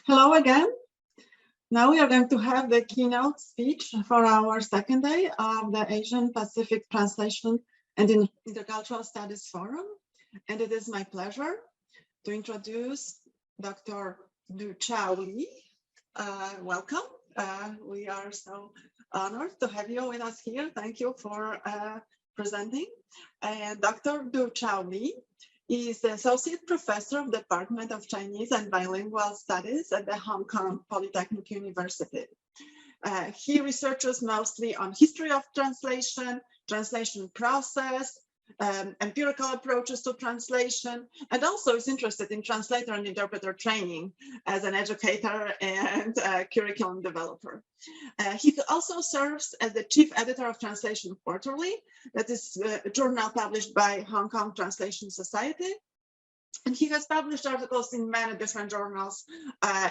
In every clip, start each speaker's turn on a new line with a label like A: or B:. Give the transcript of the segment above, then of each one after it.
A: Hello again. Now we are going to have the keynote speech for our second day of the Asian Pacific Translation and Intercultural Studies Forum. And it is my pleasure to introduce Dr. Dechao Li. Welcome. We are so honored to have you with us here. Thank you for presenting. And Dr. Dechao Li is the Associate Professor of the Department of Chinese and Bilingual Studies at the Hong Kong Polytechnic University. He researches mostly on history of translation, translation process, empirical approaches to translation, and also is interested in translator and interpreter training as an educator and curriculum developer. He also serves as the chief editor of Translation Quarterly, that is a journal published by Hong Kong Translation Society. And he has published articles in many different journals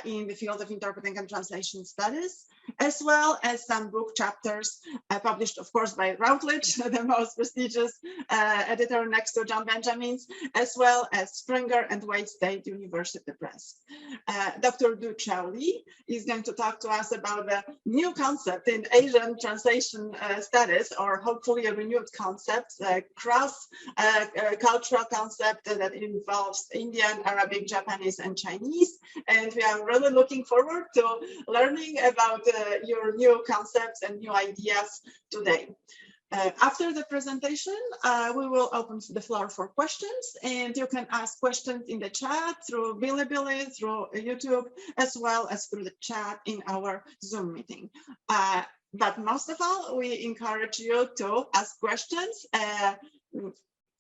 A: in the field of interpreting and translation studies, as well as some book chapters published, of course, by Routledge, the most prestigious editor next to John Benjamin's, as well as Springer and Wayne State University Press. Dr. Dechao Li is going to talk to us about the new concept in Asian translation studies, or hopefully a renewed concept, cross-cultural concept that involves Indian, Arabic, Japanese, and Chinese. And we are really looking forward to learning about your new concepts and new ideas today. After the presentation, we will open the floor for questions, and you can ask questions in the chat through Bilibili, through YouTube, as well as through the chat in our Zoom meeting. But most of all, we encourage you to ask questions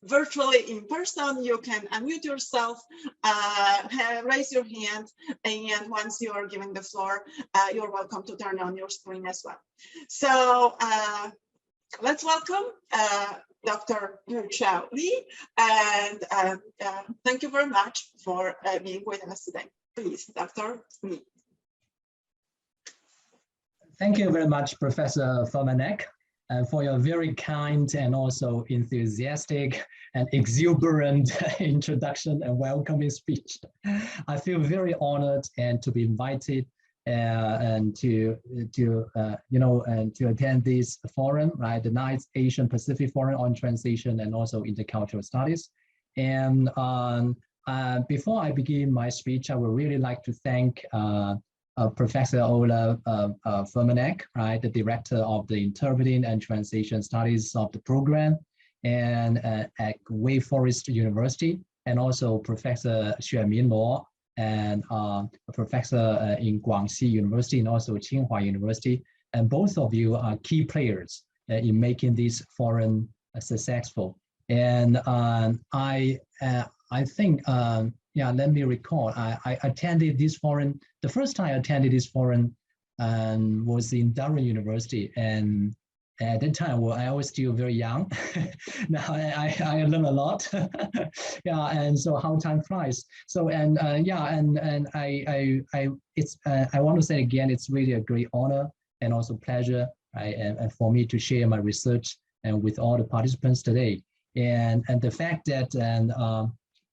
A: virtually in person. You can unmute yourself, raise your hand, and once you are given the floor, you're welcome to turn on your screen as well. So let's welcome Dr. Dechao Li, and thank you very much for being with us today. Please, Dr. Li.
B: Thank you very much, Professor Furmanek, for your very kind and also enthusiastic and exuberant introduction and welcoming speech. I feel very honored and to be invited and to attend this forum, right? The 9th Asian Pacific Forum on Translation and also Intercultural Studies. And before I begin my speech, I would really like to thank Professor Ola Furmanek, right, the director of the Interpreting and Translation Studies of the program, and at Wake Forest University, and also Professor Xuemin Luo, and a professor in Guangxi University and also Tsinghua University. And both of you are key players in making this forum successful. And I think, yeah, let me recall, I attended this forum, the first time I attended this forum was in Durham University. And at that time, well, I was still very young. Now I learned a lot. Yeah, and so how time flies. So, and yeah, and I want to say again, it's really a great honor and also pleasure, right, and for me to share my research and with all the participants today. And the fact that,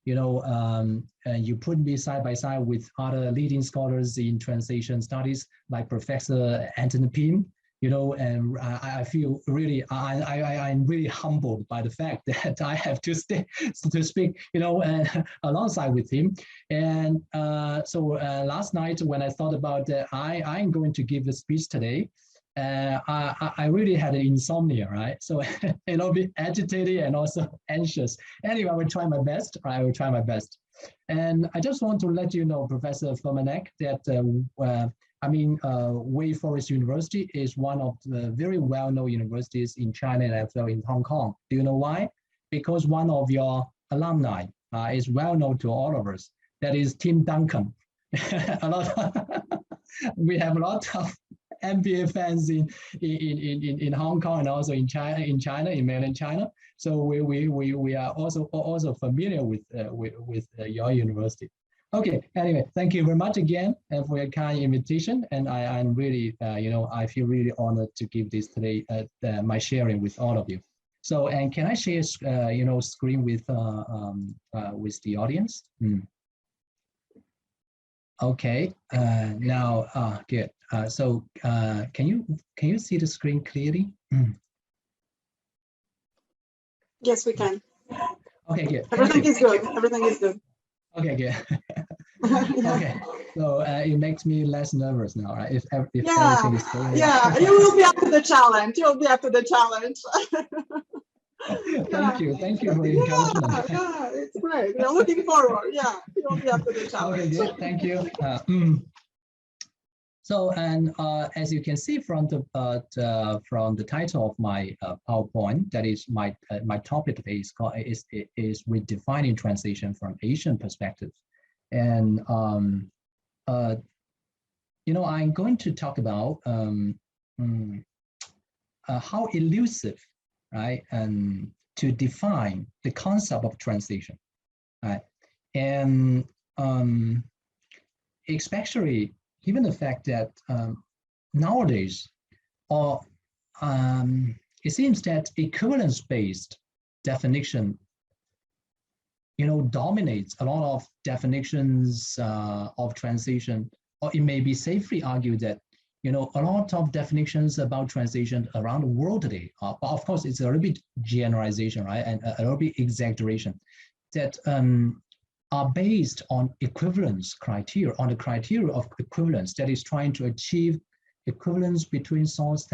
B: you put me side by side with other leading scholars in translation studies, like Professor Anthony Pym, and I feel really, I'm really humbled by the fact that I have to speak, alongside with him. And so last night when I thought about that, I'm going to give a speech today, I really had an insomnia, right? So, a bit agitated and also anxious. Anyway, I will try my best. I will try my best. And I just want to let you know, Professor Furmanek, that Wake Forest University is one of the very well-known universities in China and as well in Hong Kong. Do you know why? Because one of your alumni is well-known to all of us. That is Tim Duncan. We have a lot of MBA fans in Hong Kong and also in China, in mainland China. So we are also familiar with your university. Okay. Anyway, thank you very much again for your kind invitation, and I'm really I feel really honored to give this today my sharing with all of you. So, and can I share screen with the audience? Okay. Now, good. So, can you see the screen clearly?
A: Yes, we can.
B: Okay, good.
A: Everything is good. Everything is good.
B: Okay, good. Okay, so it makes me less nervous now, right? If everything is going well.
A: Yeah, you will be up to the challenge. You'll be up to the challenge.
B: Thank you for the encouragement.
A: Yeah, it's great. We're looking forward. Yeah, you'll be up to the challenge.
B: Okay, good. Thank you. So, and as you can see from the title of my PowerPoint, that is my topic today is redefining translation from Asian perspective, and you know, I'm going to talk about how elusive, right, and to define the concept of translation, right, and especially given the fact that nowadays, it seems that equivalence-based definition, you know, dominates a lot of definitions of translation, or it may be safely argued that, you know, a lot of definitions about translation around the world today, but of course it's a little bit generalization, right, and a little bit exaggeration, that are based on equivalence criteria, on the criteria of equivalence, that is trying to achieve equivalence between source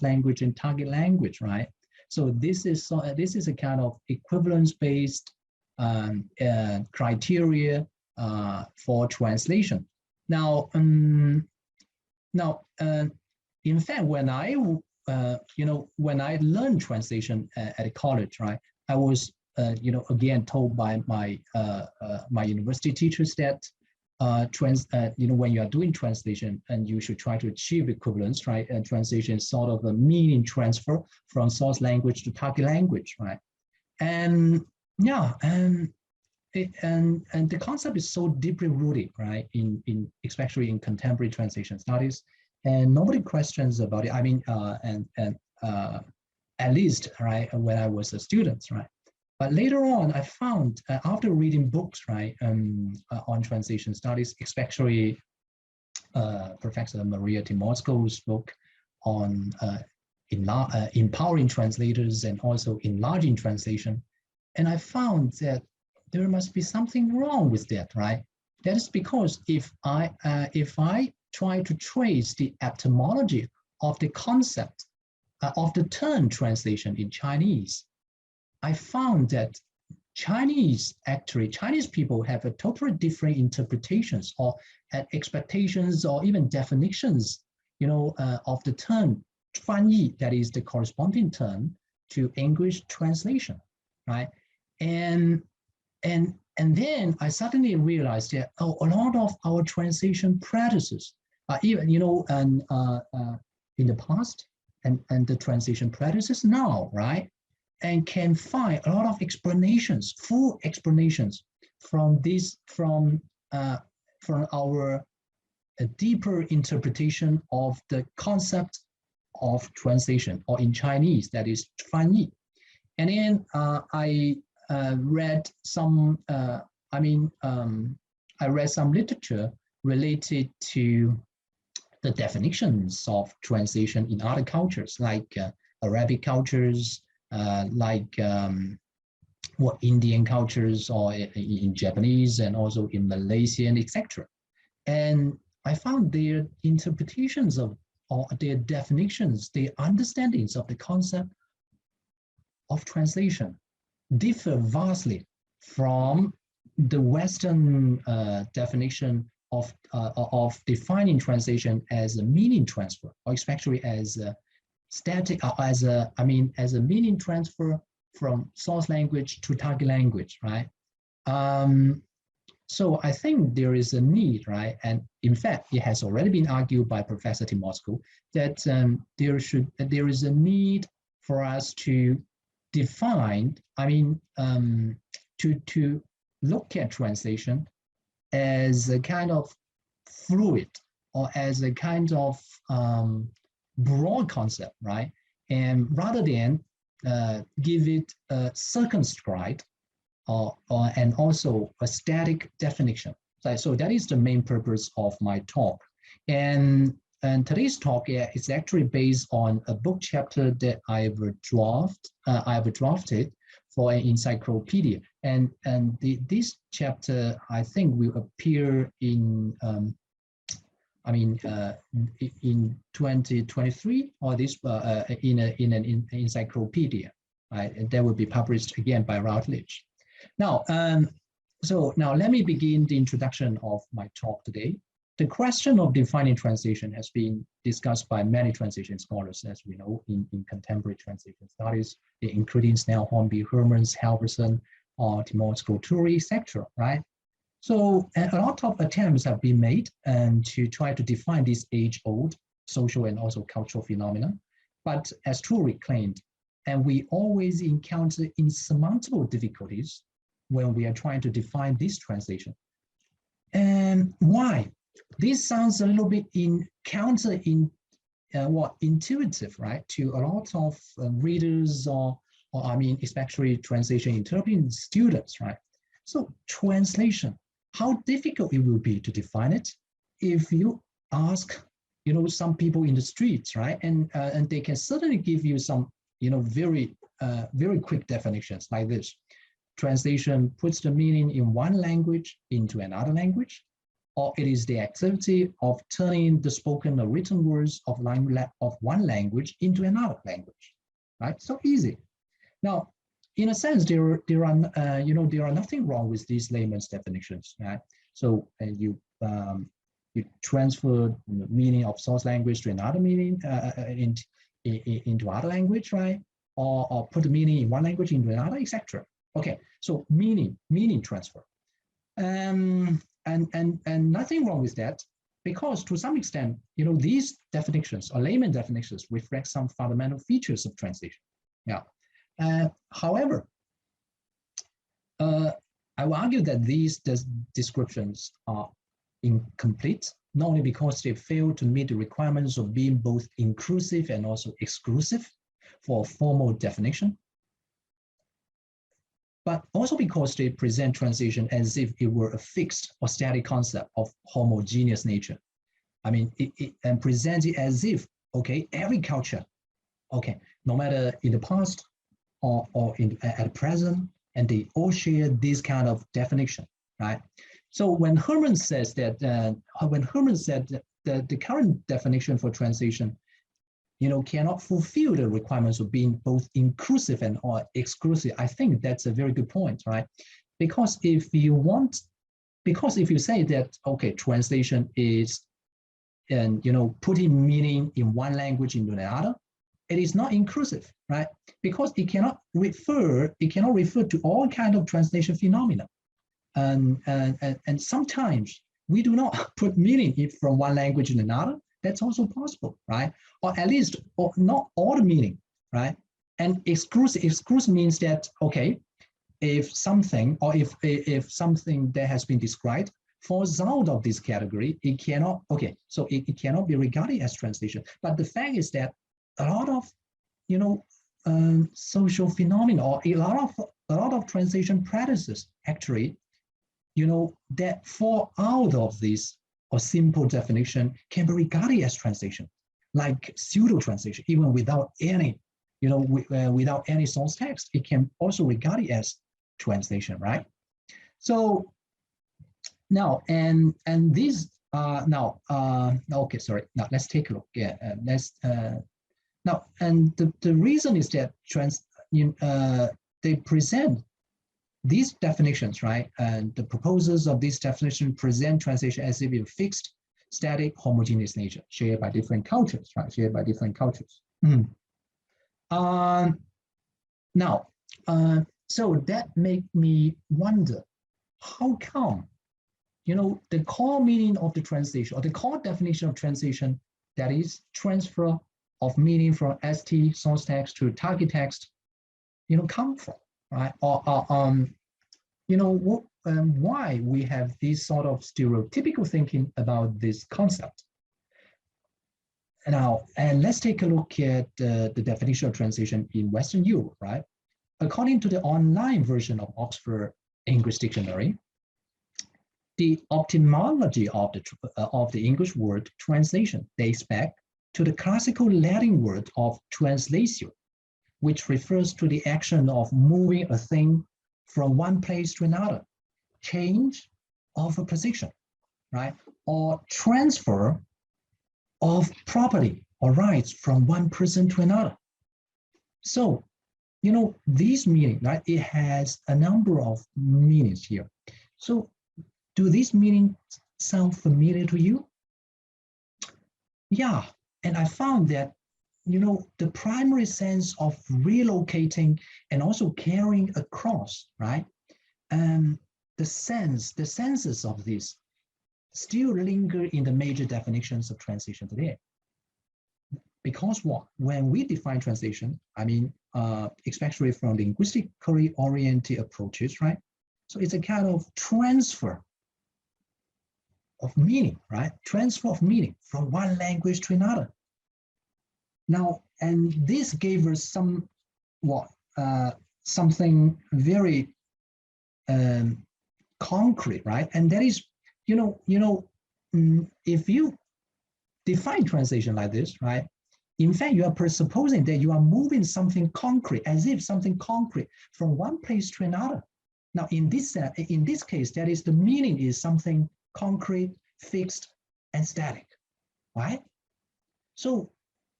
B: language and target language, right? So this is a kind of equivalence-based criteria for translation. Now, in fact, when I when I learned translation at college, right, I was you know, again told by my my university teachers that you know, when you are doing translation, and you should try to achieve equivalence, right? And translation is sort of a meaning transfer from source language to target language, right? And yeah, and the concept is so deeply rooted, right, in especially in contemporary translation studies, and nobody questions about it. I mean, at least, right, when I was a student, right. But later on, I found after reading books, right, on translation studies, especially Professor Maria Timorsko's book on empowering translators and also enlarging translation, and I found that there must be something wrong with that, right? That is because if I try to trace the etymology of the concept of the term translation in Chinese, I found that Chinese people have a totally different interpretations or expectations or even definitions, you know, of the term 翻译, that is the corresponding term to English translation, right? And then I suddenly realized that a lot of our translation practices, even, you know, in the past and the translation practices now, right? And can find a lot of explanations, full explanations from our deeper interpretation of the concept of translation, or in Chinese, that is 翻译. And then I read some, I read some literature related to the definitions of translation in other cultures, like Arabic cultures, like Indian cultures, or in Japanese, and also in Malaysian, etc. And I found their interpretations of, or their definitions, their understandings of the concept of translation differ vastly from the Western definition of defining translation as a meaning transfer, or especially as a static, as a meaning transfer from source language to target language, right? So I think there is a need, right? And in fact, it has already been argued by Professor Timorsko that there is a need for us to define, to look at translation as a kind of fluid, or as a kind of broad concept, right? And rather than give it a circumscribed and also a static definition. So that is the main purpose of my talk. And today's talk is actually based on a book chapter that I've drafted for an encyclopedia. And this chapter, I think, will appear in in 2023, or this in an encyclopedia, right? And that will be published again by Routledge. Now, so now let me begin the introduction of my talk today. The question of defining translation has been discussed by many translation scholars, as we know, in contemporary translation studies, including Snell, Hornby, Hermans, Halverson, Etymological theory, etc. Right? So a lot of attempts have been made to try to define this age-old social and also cultural phenomena. But as Turing claimed, and we always encounter insurmountable difficulties when we are trying to define this translation. And why? This sounds a little bit intuitive, right, to a lot of readers or especially translation interpreting students, right? So translation, how difficult it will be to define it if you ask, some people in the streets, right? And they can certainly give you some, very quick definitions like this. Translation puts the meaning in one language into another language, or it is the activity of turning the spoken or written words of one language into another language, right? So easy. Now, in a sense, there are nothing wrong with these layman's definitions, right? So you transfer the meaning of source language to another meaning into other language, right? Or put the meaning in one language into another, etc. Okay, so meaning transfer, and nothing wrong with that, because to some extent, these definitions or layman definitions reflect some fundamental features of translation. Yeah. However, I will argue that these descriptions are incomplete, not only because they fail to meet the requirements of being both inclusive and also exclusive for a formal definition, but also because they present translation as if it were a fixed or static concept of homogeneous nature. And presents it as if, okay, every culture, okay, no matter in the past or at present, and they all share this kind of definition, right? So when Herman says that, the current definition for translation, cannot fulfill the requirements of being both inclusive and or exclusive, I think that's a very good point, right? Because if you say that, okay, translation is, putting meaning in one language into another, it is not inclusive, right? Because it cannot refer to all kinds of translation phenomena. And sometimes we do not put meaning from one language in another. That's also possible, right? Or at least, or not all the meaning, right? And exclusive means that, okay, if something that has been described falls out of this category, it cannot, okay, so it cannot be regarded as translation. But the fact is that a lot of, social phenomena, or a lot of translation practices actually, that fall out of this or simple definition can be regarded as translation, like pseudo translation, even without any, without any source text, it can also regard it as translation, right? So now, and these okay, sorry. Now let's take a look. Yeah, now, and the reason is that they present these definitions, right? And the proposals of this definition present translation as if a fixed, static, homogeneous nature shared by different cultures, right? Shared by different cultures. So that made me wonder, how come, the core meaning of the translation, or the core definition of translation, that is transfer of meaning from ST source text to target text, come from, right? Or why we have this sort of stereotypical thinking about this concept. Now, and let's take a look at the definition of translation in Western Europe, right? According to the online version of Oxford English Dictionary, the etymology of the English word translation dates back to the classical Latin word of translatio, which refers to the action of moving a thing from one place to another, change of a position, right? Or transfer of property or rights from one person to another. So, you know, this meaning, right? It has a number of meanings here. So, do these meanings sound familiar to you? Yeah, and I found that, you know, the primary sense of relocating and also carrying across, right? The senses of this still linger in the major definitions of translation today. Because what? When we define translation, I mean, especially from linguistically oriented approaches, right? So it's a kind of transfer of meaning, right? Transfer of meaning from one language to another. Now, and this gave us something very concrete, right? And that is, if you define translation like this, right? In fact, you are presupposing that you are moving something concrete, as if something concrete from one place to another. Now, in this case, that is, the meaning is something concrete, fixed, and static, right? So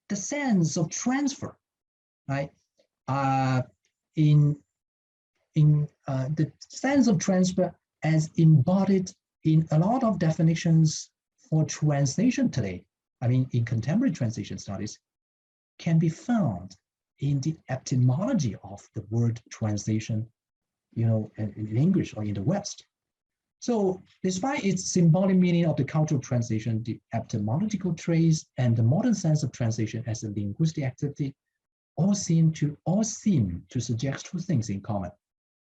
B: the sense of transfer, right? The sense of transfer as embodied in a lot of definitions for translation today, I mean, in contemporary translation studies, can be found in the etymology of the word translation, in English or in the West. So despite its symbolic meaning of the cultural translation, the etymological trace and the modern sense of translation as a linguistic activity all seem to suggest two things in common.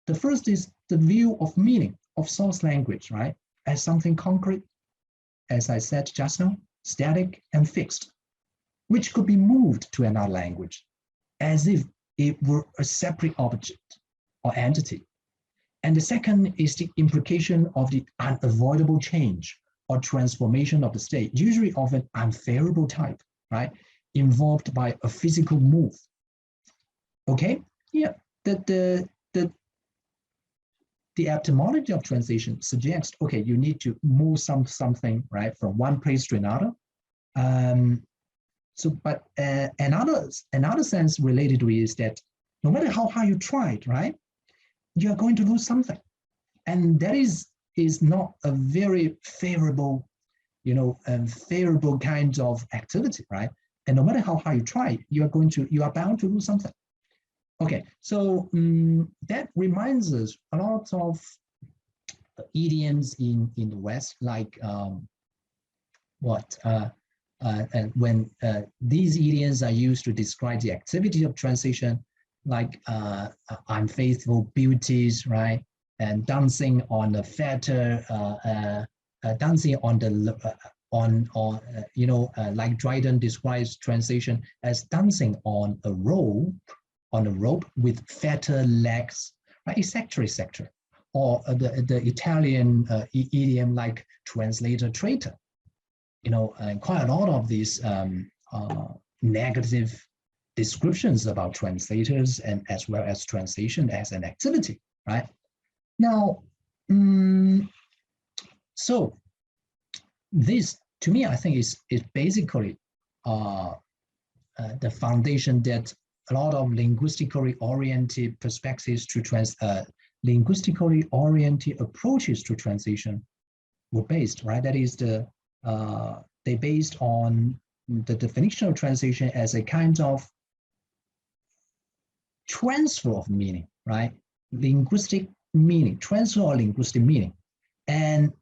B: The first is the view of meaning of source language, right, as something concrete, as I said just now, static and fixed, which could be moved to another language as if it were a separate object or entity. And the second is the implication of the unavoidable change or transformation of the state, usually of an unfavorable type, right, involved by a physical move. Okay, yeah, the etymology of translation suggests, okay, you need to move something, right, from one place to another. But another sense related to it is that no matter how hard you try it, right, you are going to lose something, and that is not a very favorable, favorable kind of activity, right? And no matter how hard you try, you are bound to lose something. Okay, so that reminds us a lot of idioms in the West, like and when these idioms are used to describe the activity of translation, like unfaithful beauties, right, and dancing on the fetter, dancing on the like Dryden describes translation as dancing on a rope with fatter legs, right, etc. Or the Italian idiom like translator traitor. And quite a lot of these negative descriptions about translators and as well as translation as an activity, right? Now, so this, to me, I think is basically the foundation that a lot of linguistically oriented perspectives to linguistically oriented approaches to translation were based, right? That is they based on the definition of translation as a kind of transfer of meaning, right? Linguistic meaning, transfer or linguistic meaning. And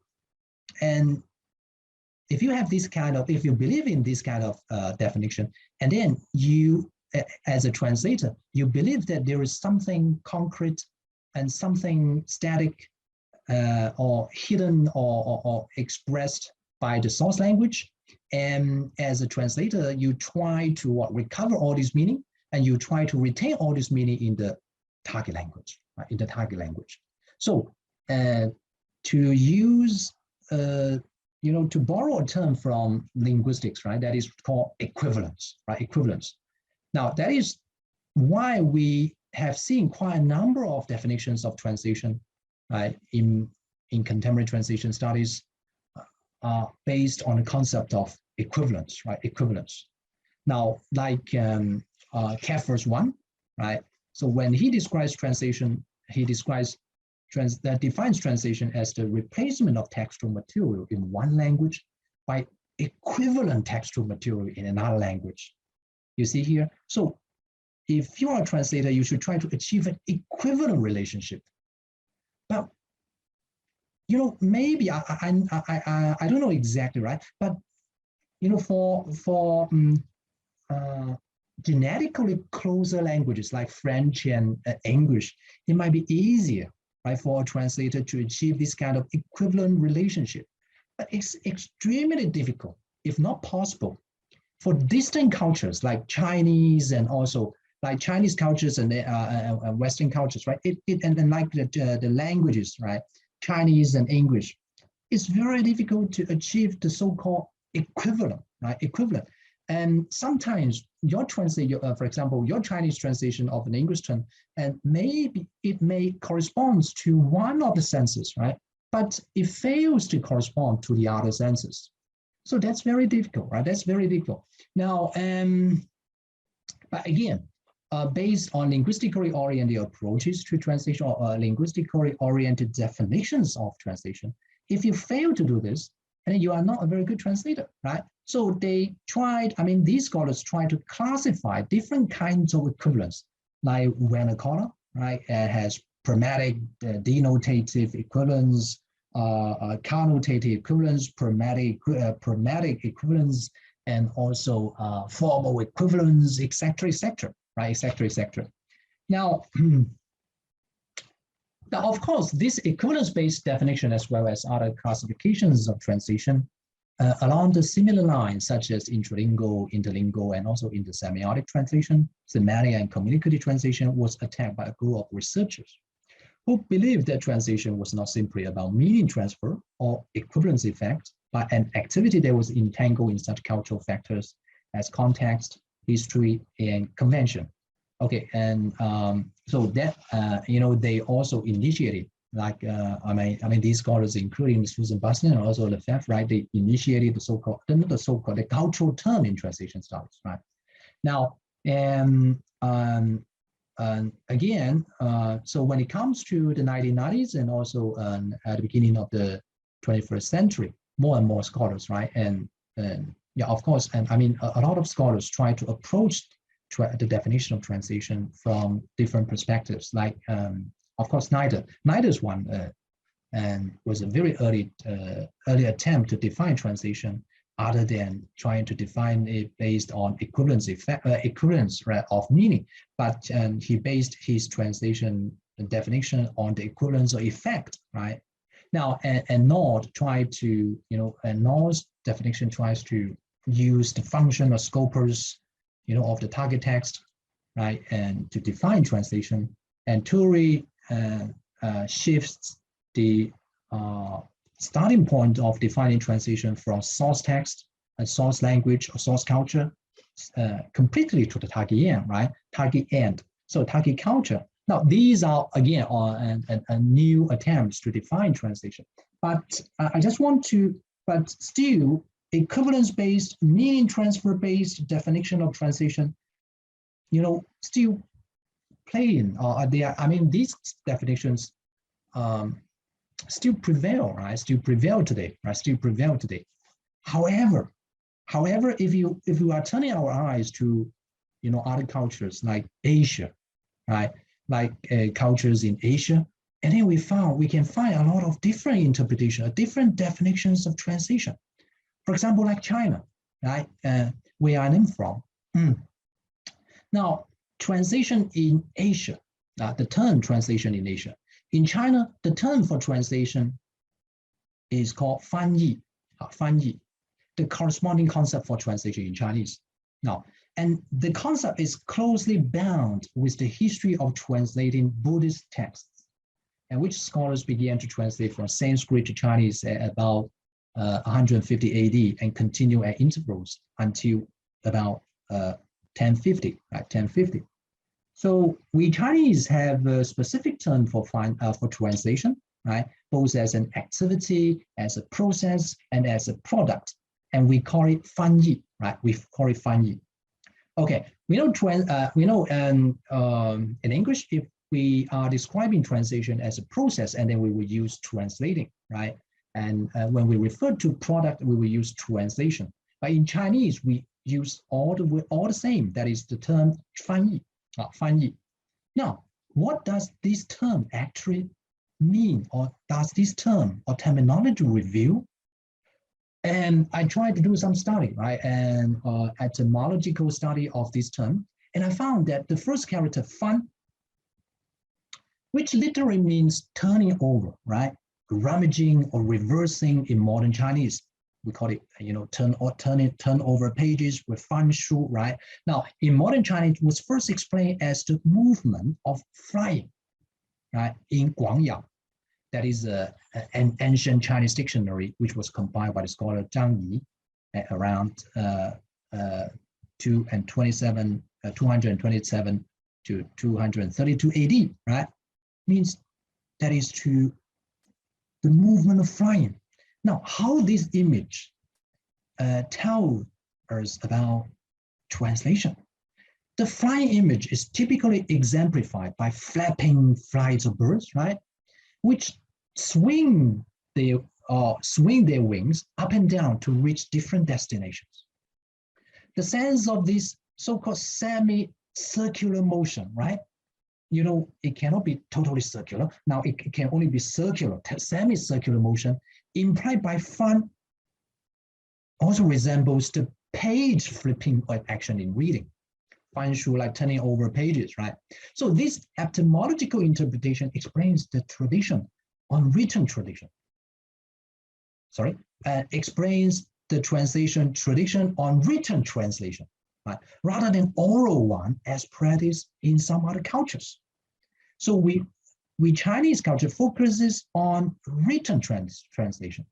B: if you have this kind of, if you believe in this kind of definition, and then you, as a translator, you believe that there is something concrete and something static or hidden or expressed by the source language. And as a translator, you try to recover all this meaning, and you try to retain all this meaning in the target language, right? In the target language. So to use, to borrow a term from linguistics, right? That is called equivalence, right? Equivalence. Now, that is why we have seen quite a number of definitions of translation, right? In contemporary translation studies, are based on the concept of equivalence, right? Equivalence. Now, like Keffer's one, right? So when he describes translation, he defines translation as the replacement of textual material in one language by equivalent textual material in another language. You see here? So if you're a translator, you should try to achieve an equivalent relationship. But maybe I don't know exactly, right? But for genetically closer languages like French and English, it might be easier, right, for a translator to achieve this kind of equivalent relationship. But it's extremely difficult, if not possible, for distant cultures like Chinese and also like Chinese cultures and Western cultures, right? And like the languages, right? Chinese and English, it's very difficult to achieve the so-called equivalent, right? Equivalent. And sometimes your translation, for example, your Chinese translation of an English term, and maybe it may correspond to one of the senses, right? But it fails to correspond to the other senses. So that's very difficult, right? That's very difficult. Now, but again, based on linguistically oriented approaches to translation or linguistically oriented definitions of translation, if you fail to do this, then you are not a very good translator, right? So they tried, these scholars try to classify different kinds of equivalence, like vernacular, right? It has pragmatic, denotative equivalence, connotative equivalence, pragmatic equivalence, and also formal equivalence, etc., right, etc. Now, of course, this equivalence-based definition, as well as other classifications of translation, along the similar lines, such as intralingual, interlingual, and also intersemiotic translation, semantic and communicative translation, was attacked by a group of researchers who believed that translation was not simply about meaning transfer or equivalence effect, but an activity that was entangled in such cultural factors as context, history, and convention. Okay, and so that they also initiated, like these scholars, including Susan Buston and also Lefebvre, right? They initiated the so-called the cultural term in translation studies, right? Now, again, so when it comes to the 1990s and also at the beginning of the 21st century, more and more scholars, right? And yeah, of course, and a lot of scholars try to approach the definition of translation from different perspectives. Like, of course, Snyder's one and was a very early attempt to define translation, other than trying to define it based on equivalence of meaning. But he based his translation definition on the equivalence of effect, right? Now, and Nord tried to, and Nord's definition tries to use the function or scopus, of the target text, right, and to define translation. And Turi shifts the starting point of defining translation from source text and source language or source culture completely to the target end, right? Target end. So target culture. Now, these are, again, a new attempts to define translation. But I just want to, but still, equivalence-based, meaning transfer-based definition of translation, still playing, these definitions still prevail, right? Still prevail today, right? Still prevail today. However, if you are turning our eyes to, other cultures like Asia, right? Like cultures in Asia, and then we can find a lot of different interpretations, different definitions of translation. For example, like China, right? Where I'm from. Now, translation in Asia, the term translation in Asia. In China, the term for translation is called 翻译, 翻译, the corresponding concept for translation in Chinese. Now, and the concept is closely bound with the history of translating Buddhist texts. and which scholars began to translate from Sanskrit to Chinese at about 150 AD and continue at intervals until about 1050, right? 1050. So we Chinese have a specific term for translation, right? Both as an activity, as a process, and as a product, and we call it 翻译, right? We call it 翻译. Okay, we know in English, if we are describing translation as a process, and then we will use translating, right? And when we refer to product, we will use translation. But in Chinese, we use all the same. That is the term 翻译, 翻译. Now, what does this term actually mean, or does this term or terminology reveal? And I tried to do some study, right, and etymological study of this term, and I found that the first character 翻, which literally means turning over, right, rummaging or reversing in modern Chinese. We call it, turn over pages with 翻书, right? Now, in modern Chinese, it was first explained as the movement of flying, right, in Guangyao. That is an ancient Chinese dictionary, which was compiled by the scholar Zhang Yi at around 227 to 232 AD, right? Means that is to the movement of flying. Now, how this image tells us about translation? The flying image is typically exemplified by flapping flights of birds, right, which swing their wings up and down to reach different destinations. The sense of this so-called semi-circular motion, right? It cannot be totally circular. Now it can only be circular, semi-circular motion implied by 翻 also resembles the page flipping action in reading. 翻书, like turning over pages, right? So this etymological interpretation explains the tradition on written tradition. Explains the translation tradition on written translation, right? Rather than oral one as practiced in some other cultures. So we Chinese culture focuses on written translation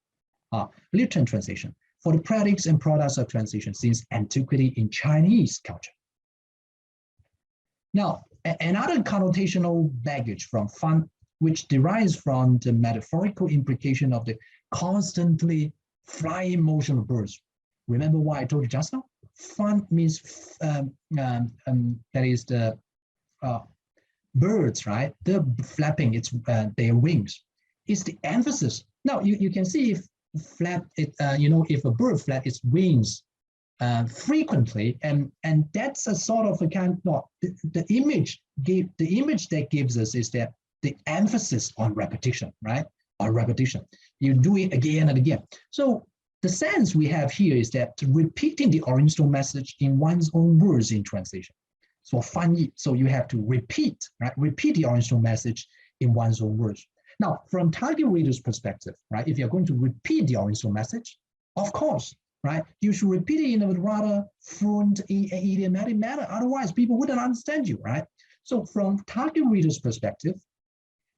B: for the practice and products of translation since antiquity in Chinese culture. Now, another connotational baggage from 翻, which derives from the metaphorical implication of the constantly flying motion of birds. Remember what I told you just now? 翻means that is the birds, right? They're flapping their wings. It's the emphasis. Now you can see if if a bird flaps its wings frequently, and that's a sort of a kind of the image that gives us is that the emphasis on repetition, right? On repetition. You do it again and again. So the sense we have here is that repeating the original message in one's own words in translation. So 翻译, so you have to repeat, right? Repeat the original message in one's own words. Now, from target reader's perspective, right? If you're going to repeat the original message, of course, right? You should repeat it in a rather fluent, idiomatic manner. Otherwise, people wouldn't understand you, right? So from target reader's perspective,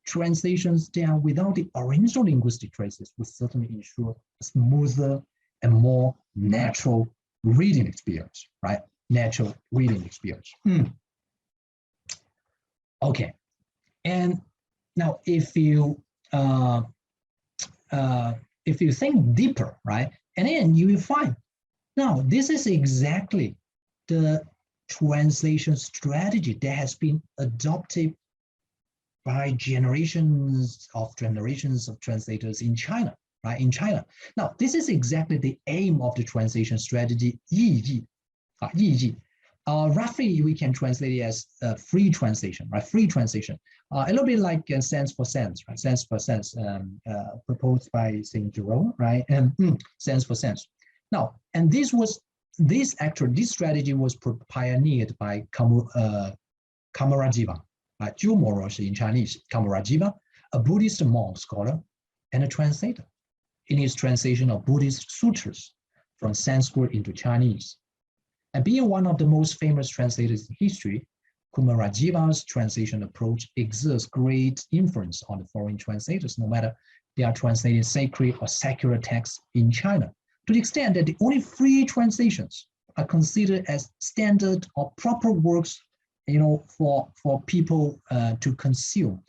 B: translations down without the original linguistic traces would certainly ensure a smoother and more natural reading experience, right? Natural reading experience. Okay, and now if you think deeper, right, and then you will find now this is exactly the translation strategy that has been adopted by generations of translators in China, right? In China. Now, this is exactly the aim of the translation strategy, 意译. Roughly, we can translate it as free translation, right? Free translation. A little bit like sense for sense, right? Sense for sense, proposed by Saint Jerome, right? And sense for sense. Now, and this strategy was pioneered by Kamarajiva, in Chinese, Kamarajiva, a Buddhist monk scholar and a translator, in his translation of Buddhist sutras from Sanskrit into Chinese. And being one of the most famous translators in history, Kumarajiva's translation approach exerts great influence on the foreign translators, no matter they are translating sacred or secular texts in China, to the extent that the only free translations are considered as standard or proper works, for people to consume.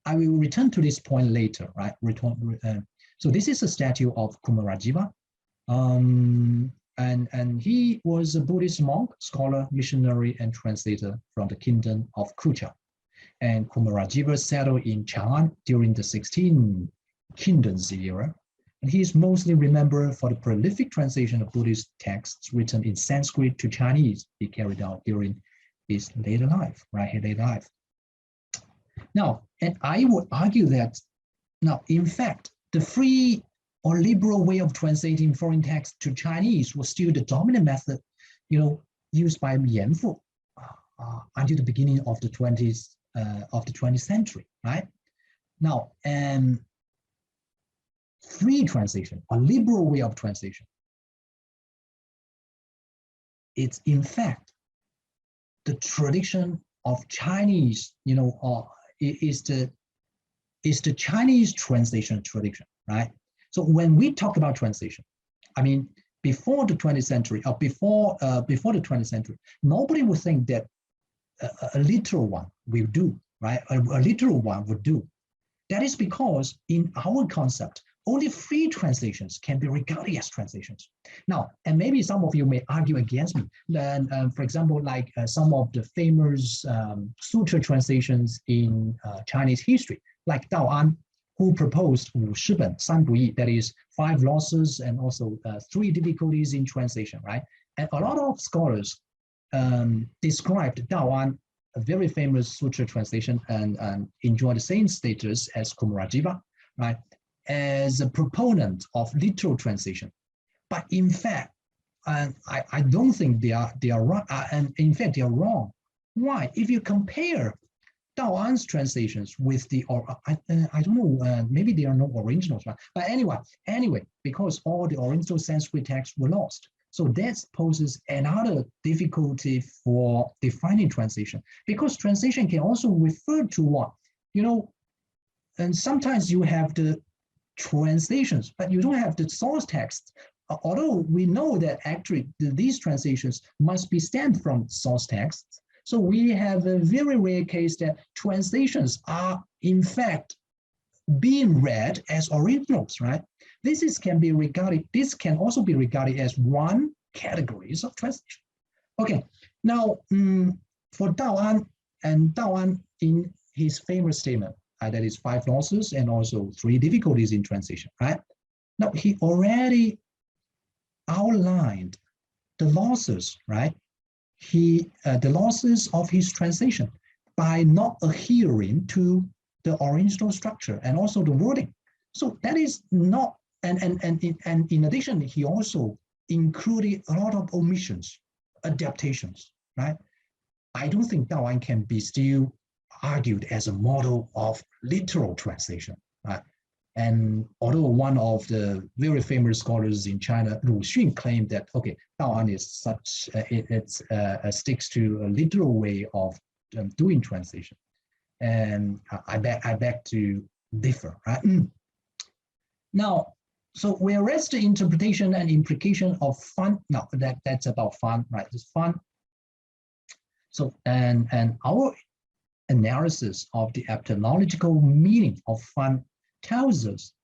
B: I will return to this point later, right? So this is a statue of Kumarajiva. And he was a Buddhist monk, scholar, missionary, and translator from the kingdom of Kucha. And Kumarajiva settled in Chang'an during the 16th Kingdoms era. And he is mostly remembered for the prolific translation of Buddhist texts written in Sanskrit to Chinese he carried out during his later life, right? His later life. Now, and I would argue that, now, in fact, the free or liberal way of translating foreign texts to Chinese was still the dominant method, used by Yanfu until the beginning of the 20th century, right? Now, free translation, a liberal way of translation, it's in fact the tradition of Chinese, is the Chinese translation tradition, right? So when we talk about translation, I mean, before the 20th century, or before the 20th century, nobody would think that a literal one will do, right? A literal one would do. That is because in our concept, only free translations can be regarded as translations. Now, and maybe some of you may argue against me. Then, for example, like some of the famous sutra translations in Chinese history, like Dao An, who proposed Wu Shiben, San Bu Yi, that is 5 losses and also 3 difficulties in translation, right? And a lot of scholars described Dao An, a very famous sutra translation, and enjoyed the same status as Kumarajiva, right, as a proponent of literal translation. But in fact, I don't think they are wrong, and in fact they are wrong. Why? If you compare Dao An's translations with the, I don't know, maybe there are no originals, right? But anyway, because all the original Sanskrit texts were lost. So that poses another difficulty for defining translation, because translation can also refer to what, and sometimes you have the translations, but you don't have the source text. Although we know that actually these translations must be stemmed from source texts. So we have a very rare case that translations are in fact being read as originals, right? This can also be regarded as one categories of translation. Okay, now for Dao An in his famous statement, that is 5 losses and also 3 difficulties in translation, right? Now he already outlined the losses, right? The losses of his translation by not adhering to the original structure and also the wording. So that is not, and in addition, he also included a lot of omissions, adaptations, right? I don't think Dao An can be still argued as a model of literal translation, right? And although one of the very famous scholars in China, Lu Xun, claimed that, okay, Dao An is such, sticks to a literal way of doing translation. And I beg to differ, right? Now, so whereas the interpretation and implication of fun, now that's about fun, right? It's fun. So, and our analysis of the etymological meaning of fun tells us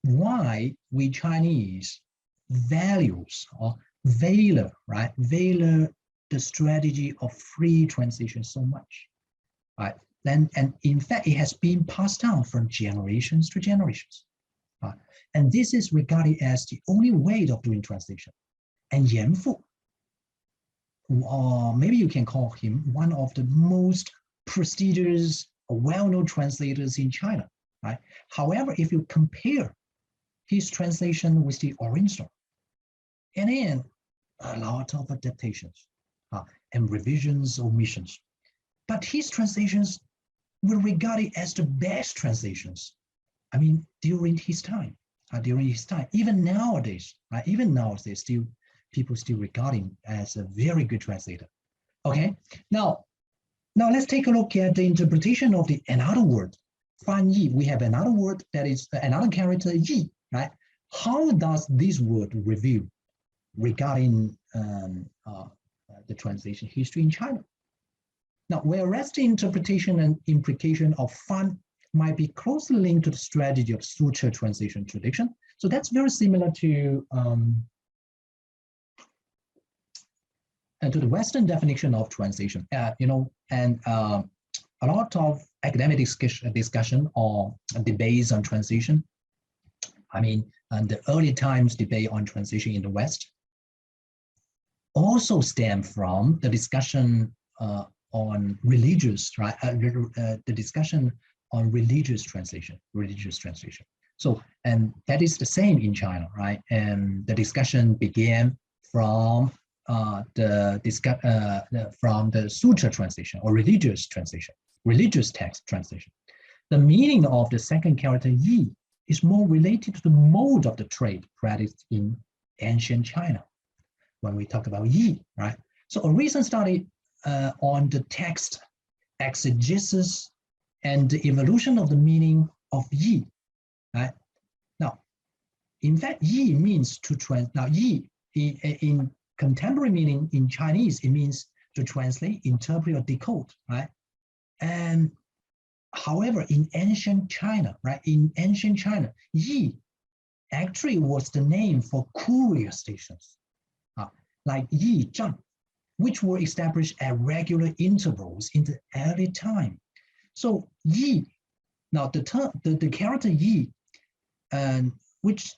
B: why we Chinese values or valor, right? Valor the strategy of free translation so much, right? And in fact, it has been passed down from generations to generations. And this is regarded as the only way of doing translation. And Yanfu, or maybe you can call him one of the most prestigious, well-known translators in China, right? However, if you compare his translation with the original, and then a lot of adaptations and revisions, omissions, but his translations were regarded as the best translations. I mean, during his time, even nowadays, right? Even nowadays, people still regard him as a very good translator. Okay, now let's take a look at the interpretation of the another word, fan yi. We have another word that is another character yi, right? How does this word reveal regarding the translation history in China? Now, whereas the interpretation and implication of fan might be closely linked to the strategy of suture translation tradition, so that's very similar to the Western definition of translation. And a lot of academic discussion or debates on translation. I mean, the early times debate on translation in the West also stem from the discussion on religious, right? The discussion on religious translation. So, and that is the same in China, right? And the discussion began from the suture translation or religious translation, religious text translation. The meaning of the second character yi is more related to the mode of the trade practiced in ancient China. When we talk about yi, right? So a recent study on the text exegesis and the evolution of the meaning of yi, right? Now, in fact, yi means to translate. Now, yi in contemporary meaning in Chinese, it means to translate, interpret, or decode, right? And however, in ancient China, right? In ancient China, yi actually was the name for courier stations, like yi zhang, which were established at regular intervals in the early time. So yi, now the term, the character yi, which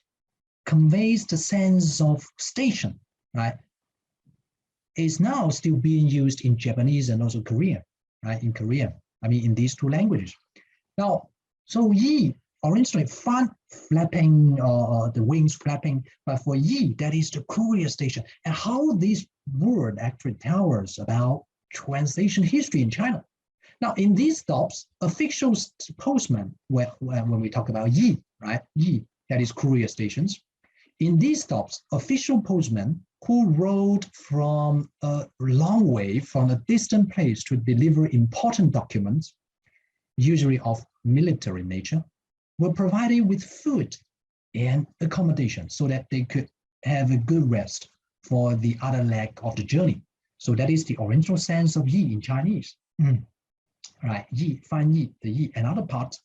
B: conveys the sense of station, right, is now still being used in Japanese and also Korean, right? In Korean, I mean, in these two languages. Now, so yi, originally fan flapping, the wings flapping, but for yi, that is the courier station. And how this word actually tells us about translation history in China. Now, in these stops, official postmen, when we talk about yi, right? Yi, that is courier stations. In these stops, official postmen who rode from a long way from a distant place to deliver important documents, usually of military nature, were provided with food and accommodation so that they could have a good rest for the other leg of the journey. So that is the original sense of yi in Chinese. Right, yi, fan yi, the yi, another part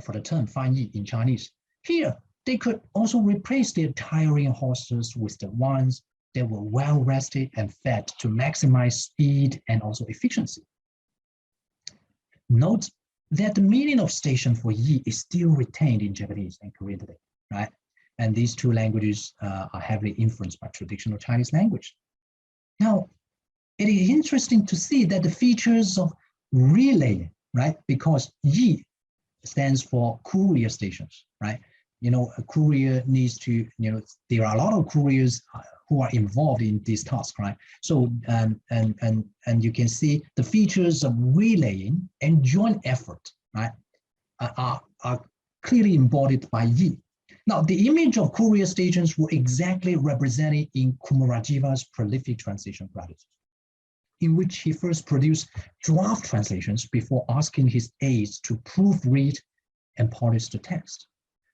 B: for the term fan yi in Chinese. Here, they could also replace their tiring horses with the ones that were well rested and fed to maximize speed and also efficiency. Note that the meaning of station for yi is still retained in Japanese and Korean today, right? And these two languages are heavily influenced by traditional Chinese language. Now, it is interesting to see that the features of relay, right? Because yi stands for courier stations, right? You know, a courier needs to, there are a lot of couriers who are involved in this task, right? So, and you can see the features of relaying and joint effort, right, are clearly embodied by yi. Now, the image of courier stations were exactly represented in Kumarajiva's prolific translation practices, in which he first produced draft translations before asking his aides to proofread and polish the text.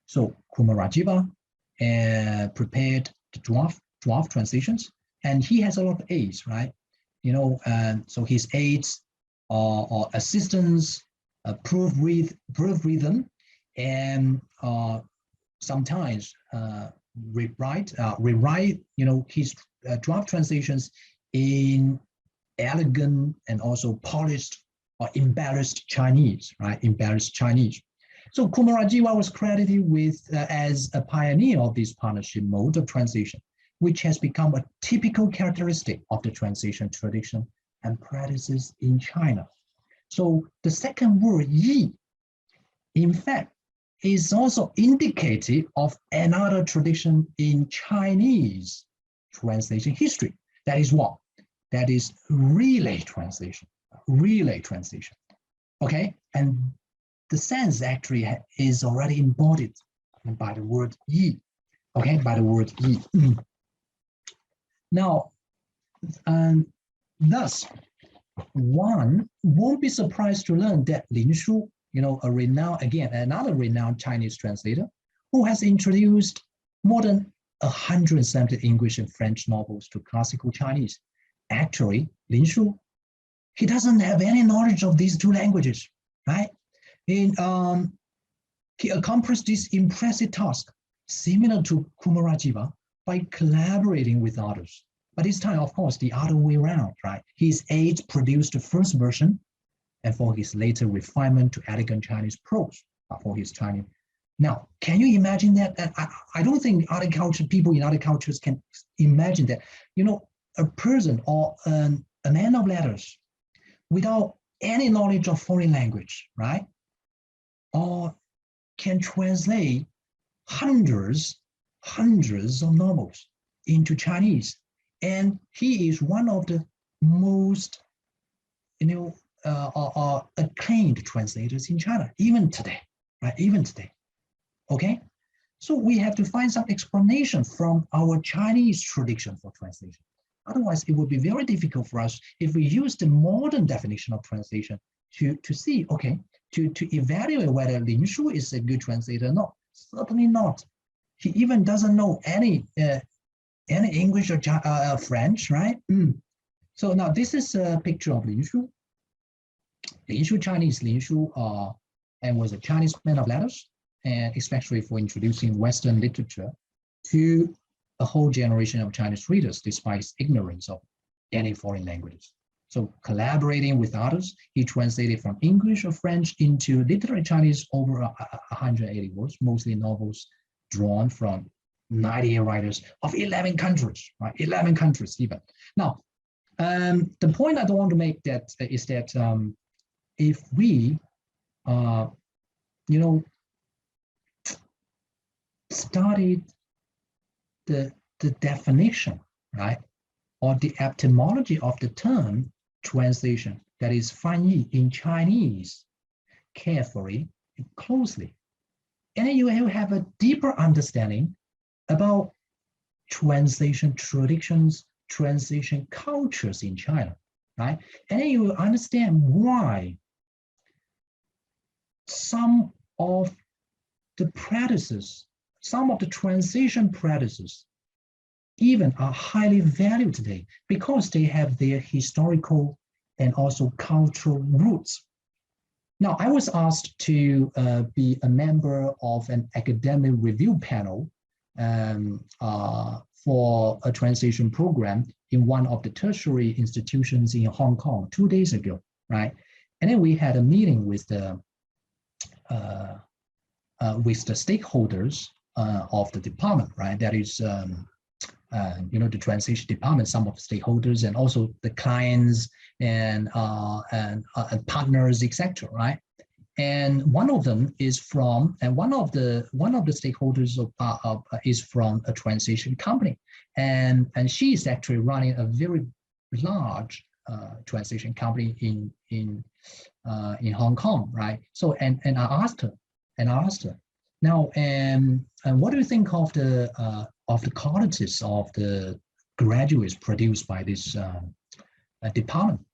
B: So Kumarajiva prepared the draft translations, and he has a lot of aides, right? So his aides or assistants proofread them, and sometimes rewrite his draft translations in elegant and also polished or embellished Chinese, right? Embellished Chinese. So Kumarajiva was credited with as a pioneer of this partnership mode of translation, which has become a typical characteristic of the translation tradition and practices in China. So the second word, yi, in fact, is also indicative of another tradition in Chinese translation history. That is what? That is relay translation, okay? And the sense actually is already embodied by the word yi, okay? By the word yi. Now, thus, one won't be surprised to learn that Lin Shu, another renowned Chinese translator, who has introduced more than 170 English and French novels to classical Chinese. Actually, Lin Shu, he doesn't have any knowledge of these two languages, right? He accomplished this impressive task, similar to Kumarajiva, by collaborating with others. But this time, of course, the other way around, right? His aides produced the first version, and for his later refinement to elegant Chinese prose for his Chinese. Now, can you imagine that? I don't think people in other cultures can imagine that, a person or a man of letters without any knowledge of foreign language, right? Or can translate hundreds of novels into Chinese. And he is one of the most, acclaimed translators in China, even today, right? Even today, okay? So we have to find some explanation from our Chinese tradition for translation. Otherwise, it would be very difficult for us if we use the modern definition of translation to see, okay, to evaluate whether Lin Shu is a good translator or not. Certainly not. He even doesn't know any English or French, right? So now this is a picture of Lin Shu. Lin Shu, Chinese Lin Shu, and was a Chinese man of letters, and especially for introducing Western literature to a whole generation of Chinese readers, despite his ignorance of any foreign languages. So collaborating with others, he translated from English or French into literary Chinese over 180 words, mostly novels drawn from 98 writers of 11 countries, right? 11 countries even. Now, the point I don't want to make is that if we, studied the definition, right, or the etymology of the term translation, that is 翻译 in Chinese, carefully and closely, and then you will have a deeper understanding about translation traditions, translation cultures in China, right? And then you will understand why some of the practices, some of the translation practices even are highly valued today because they have their historical and also cultural roots. Now, I was asked to be a member of an academic review panel for a translation program in one of the tertiary institutions in Hong Kong 2 days ago, right? And then we had a meeting with the stakeholders of the department, right? That is, the translation department, some of the stakeholders, and also the clients and partners, etc. Right? And one of them is from, and one of the stakeholders is from a translation company, and she is actually running a very large translation company in Hong Kong, right? So and I asked her, now, and what do you think of the qualities of the graduates produced by this department?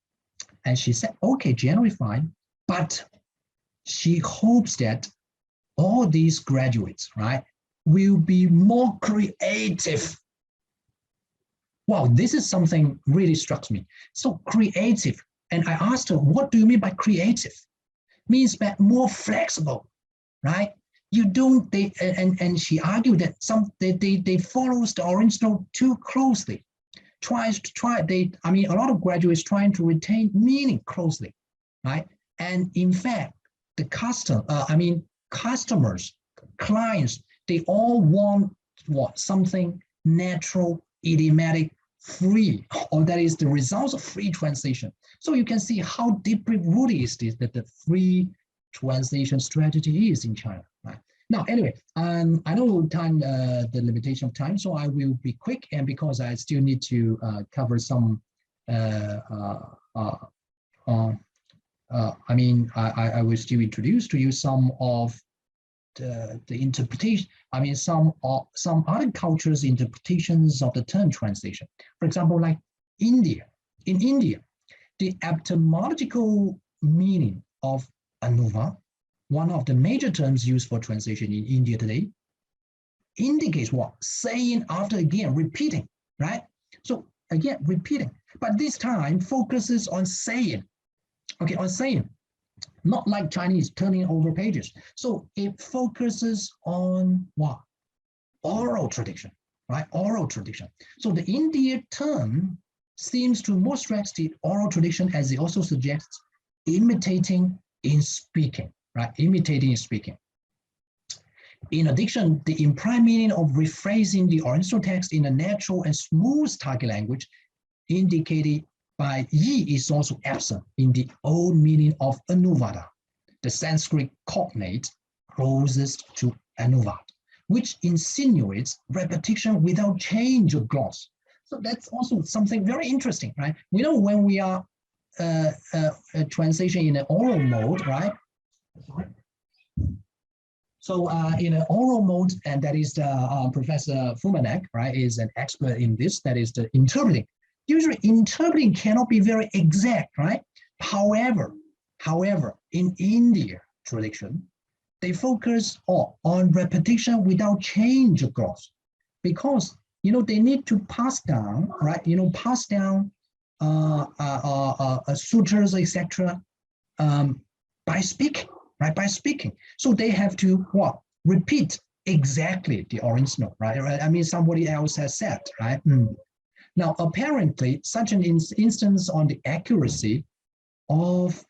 B: And she said, okay, generally fine, but she hopes that all these graduates, right, will be more creative. Wow, this is something really struck me. So creative, and I asked her, what do you mean by creative? Means that more flexible, right? You don't, and she argued that they follow the original too closely. A lot of graduates trying to retain meaning closely, right? And in fact, the customers, clients, they all want what? Something natural, idiomatic, free, or that is the results of free translation. So you can see how deeply rooted is this, that the free translation strategy is in China, right? Now, anyway, I know the limitation of time, so I will be quick, and because I still need to cover some, I will still introduce to you some of the interpretation, some other cultures' interpretations of the term translation. For example, like India. In India, The etymological meaning of anuvad, one of the major terms used for translation in India today, indicates what? Saying after again, repeating, right? So again, repeating, but this time focuses on saying, okay, on saying, not like Chinese turning over pages. So it focuses on what? Oral tradition, right? Oral tradition. So the India term seems to more stress the oral tradition, as it also suggests imitating in speaking, right? Imitating in speaking. In addition, the implied meaning of rephrasing the original text in a natural and smooth target language indicated by yi is also absent in the old meaning of anuvada, the Sanskrit cognate closest to anuvad, which insinuates repetition without change of gloss. So that's also something very interesting, right? We know when we are translation in an oral mode, right? So in an oral mode, and that is the Professor Furmanek, right, is an expert in this, that is the interpreting. Usually interpreting cannot be very exact, right? However, in India tradition, they focus on repetition without change of gloss, because they need to pass down, right? Pass down sutras, etc. By speaking, right? By speaking. So they have to what? Repeat exactly the original, right? I mean, somebody else has said, right? Now, apparently, such an instance on the accuracy of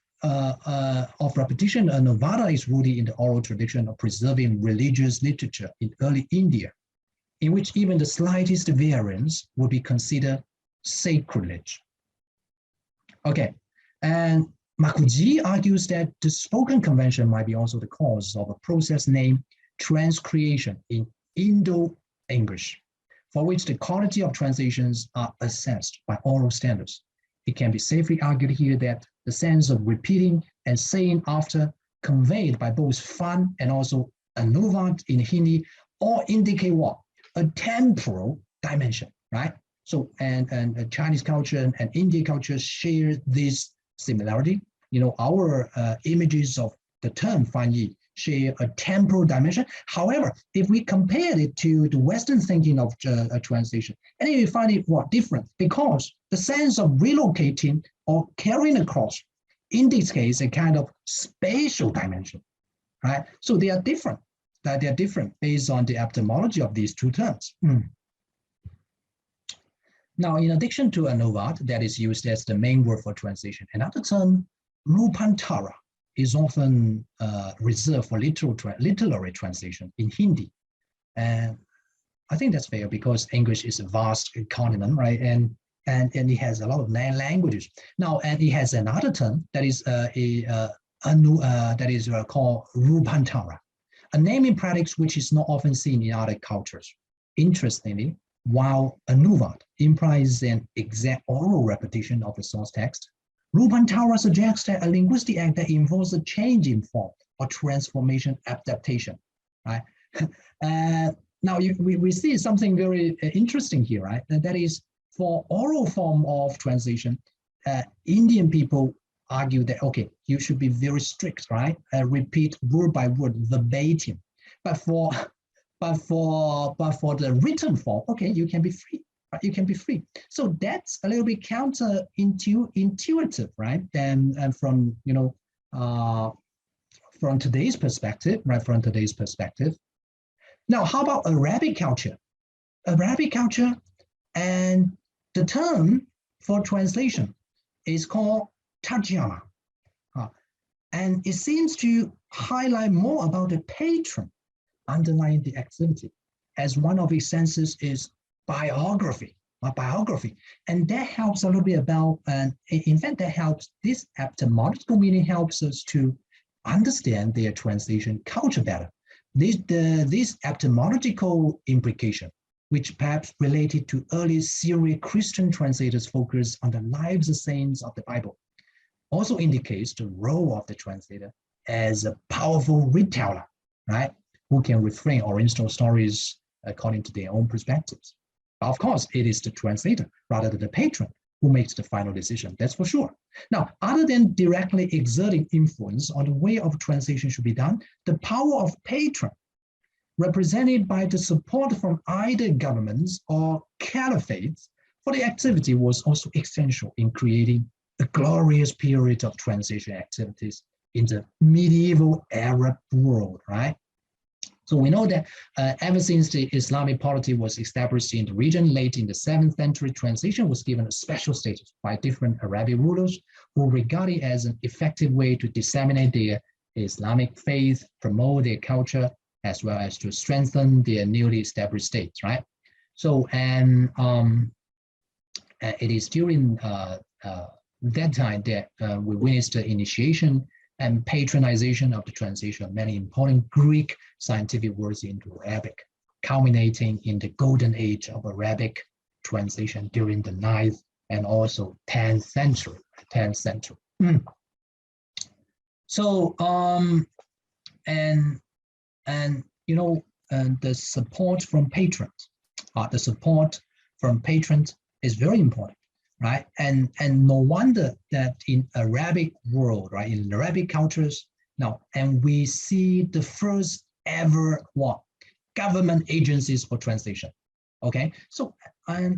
B: repetition and Anuvada is rooted in the oral tradition of preserving religious literature in early India, in which even the slightest variance would be considered sacrilege. Okay, and Makuji argues that the spoken convention might be also the cause of a process named transcreation in Indo-English, for which the quality of translations are assessed by oral standards. It can be safely argued here that the sense of repeating and saying after conveyed by both fan and also anuvad in Hindi all indicate what? A temporal dimension, right? So, and Chinese culture and Indian culture share this similarity. Our images of the term fan yi share a temporal dimension. However, if we compare it to the Western thinking of translation, and then we find it what? Different, because the sense of relocating or carrying across indicates a kind of spatial dimension, right? So they are different. They are different based on the etymology of these two terms. Now, in addition to anuvad, that is used as the main word for translation, another term, rupantara, is often reserved for literary translation in Hindi. And I think that's fair because English is a vast continent, right? And it has a lot of languages. Now, and it has another term that is called rupantara, a naming prefix which is not often seen in other cultures. Interestingly, while anuvad implies an exact oral repetition of the source text, rupantara suggests that a linguistic act that involves a change in form or transformation adaptation, right? Now we see something very interesting here, right? And that is for oral form of translation, Indian people argue that, okay, you should be very strict, right? Repeat word by word verbatim. But for the written form, okay, you can be free. You can be free. So that's a little bit counterintuitive, right? And from from today's perspective, right? From today's perspective. Now, how about Arabic culture? Arabic culture, and the term for translation is called tarjama, and it seems to highlight more about the patron underlying the activity, as one of its senses is biography, and that helps a little bit about, and in fact that helps, this etymological meaning helps us to understand their translation culture better. This etymological implication, which perhaps related to early Syriac Christian translators' focus on the lives of saints of the Bible, also indicates the role of the translator as a powerful reteller, right? Who can reframe original stories according to their own perspectives. But of course, it is the translator rather than the patron who makes the final decision, that's for sure. Now, other than directly exerting influence on the way of translation should be done, the power of patron, represented by the support from either governments or caliphates for the activity, was also essential in creating a glorious period of translation activities in the medieval Arab world, right? So we know that ever since the Islamic polity was established in the region late in the 7th century, translation was given a special status by different Arabic rulers who regard it as an effective way to disseminate their Islamic faith, promote their culture, as well as to strengthen their newly established states, right? So, and it is during that time that we witnessed the initiation and patronization of the translation of many important Greek scientific words into Arabic, culminating in the golden age of Arabic translation during the 9th and also 10th century. So, and you know, the support from patrons, is very important, right? And no wonder that in Arabic world, right, in Arabic cultures now, and we see the first ever government agencies for translation. Okay, so I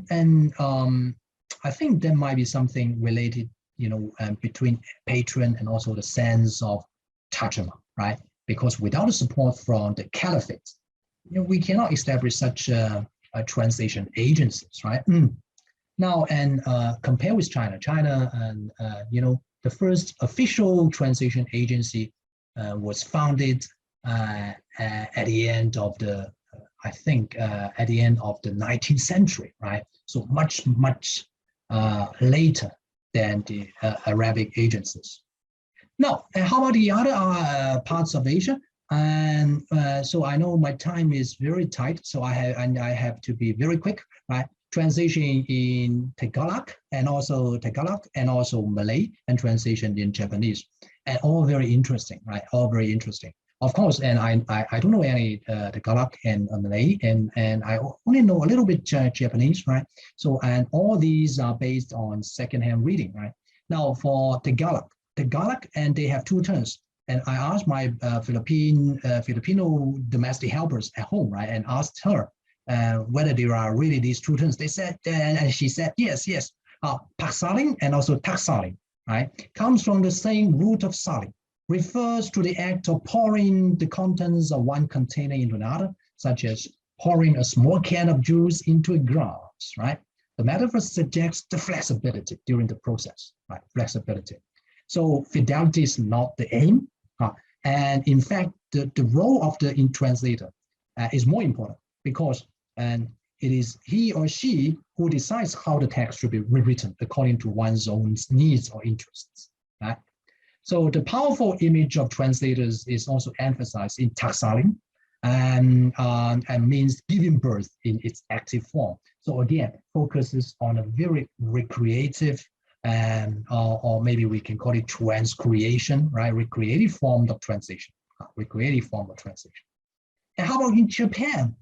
B: think there might be something related, you know, between patron and also the sense of tarjuma, right? Because without the support from the caliphate, you know, we cannot establish such a translation agencies, right? Now, and compare with China, and you know, the first official translation agency was founded at the end of the, I think, at the end of the 19th century, right? So much later than the Arabic agencies. Now, how about the other parts of Asia? And so I know my time is very tight, so I have to be very quick, right? Translation in Tagalog and also Malay, and translation in Japanese, and all very interesting, right? All very interesting. Of course, and I don't know any Tagalog and Malay, and I only know a little bit Japanese, right? So, and all these are based on secondhand reading, right? Now for Tagalog, and they have two terms. And I asked my Filipino domestic helpers at home, right, and asked her whether there are really these two terms. They said, and she said, yes. Paksaling and also taksaling, right, comes from the same root of saling, refers to the act of pouring the contents of one container into another, such as pouring a small can of juice into a glass, right? The metaphor suggests the flexibility during the process, right? Flexibility. So fidelity is not the aim, and in fact, the role of the translator is more important, because it is he or she who decides how the text should be rewritten according to one's own needs or interests, right? So the powerful image of translators is also emphasized in taksaling, and means giving birth in its active form. So again, focuses on a very recreative, or maybe we can call it transcreation, right? Recreative form of translation. And how about in Japan?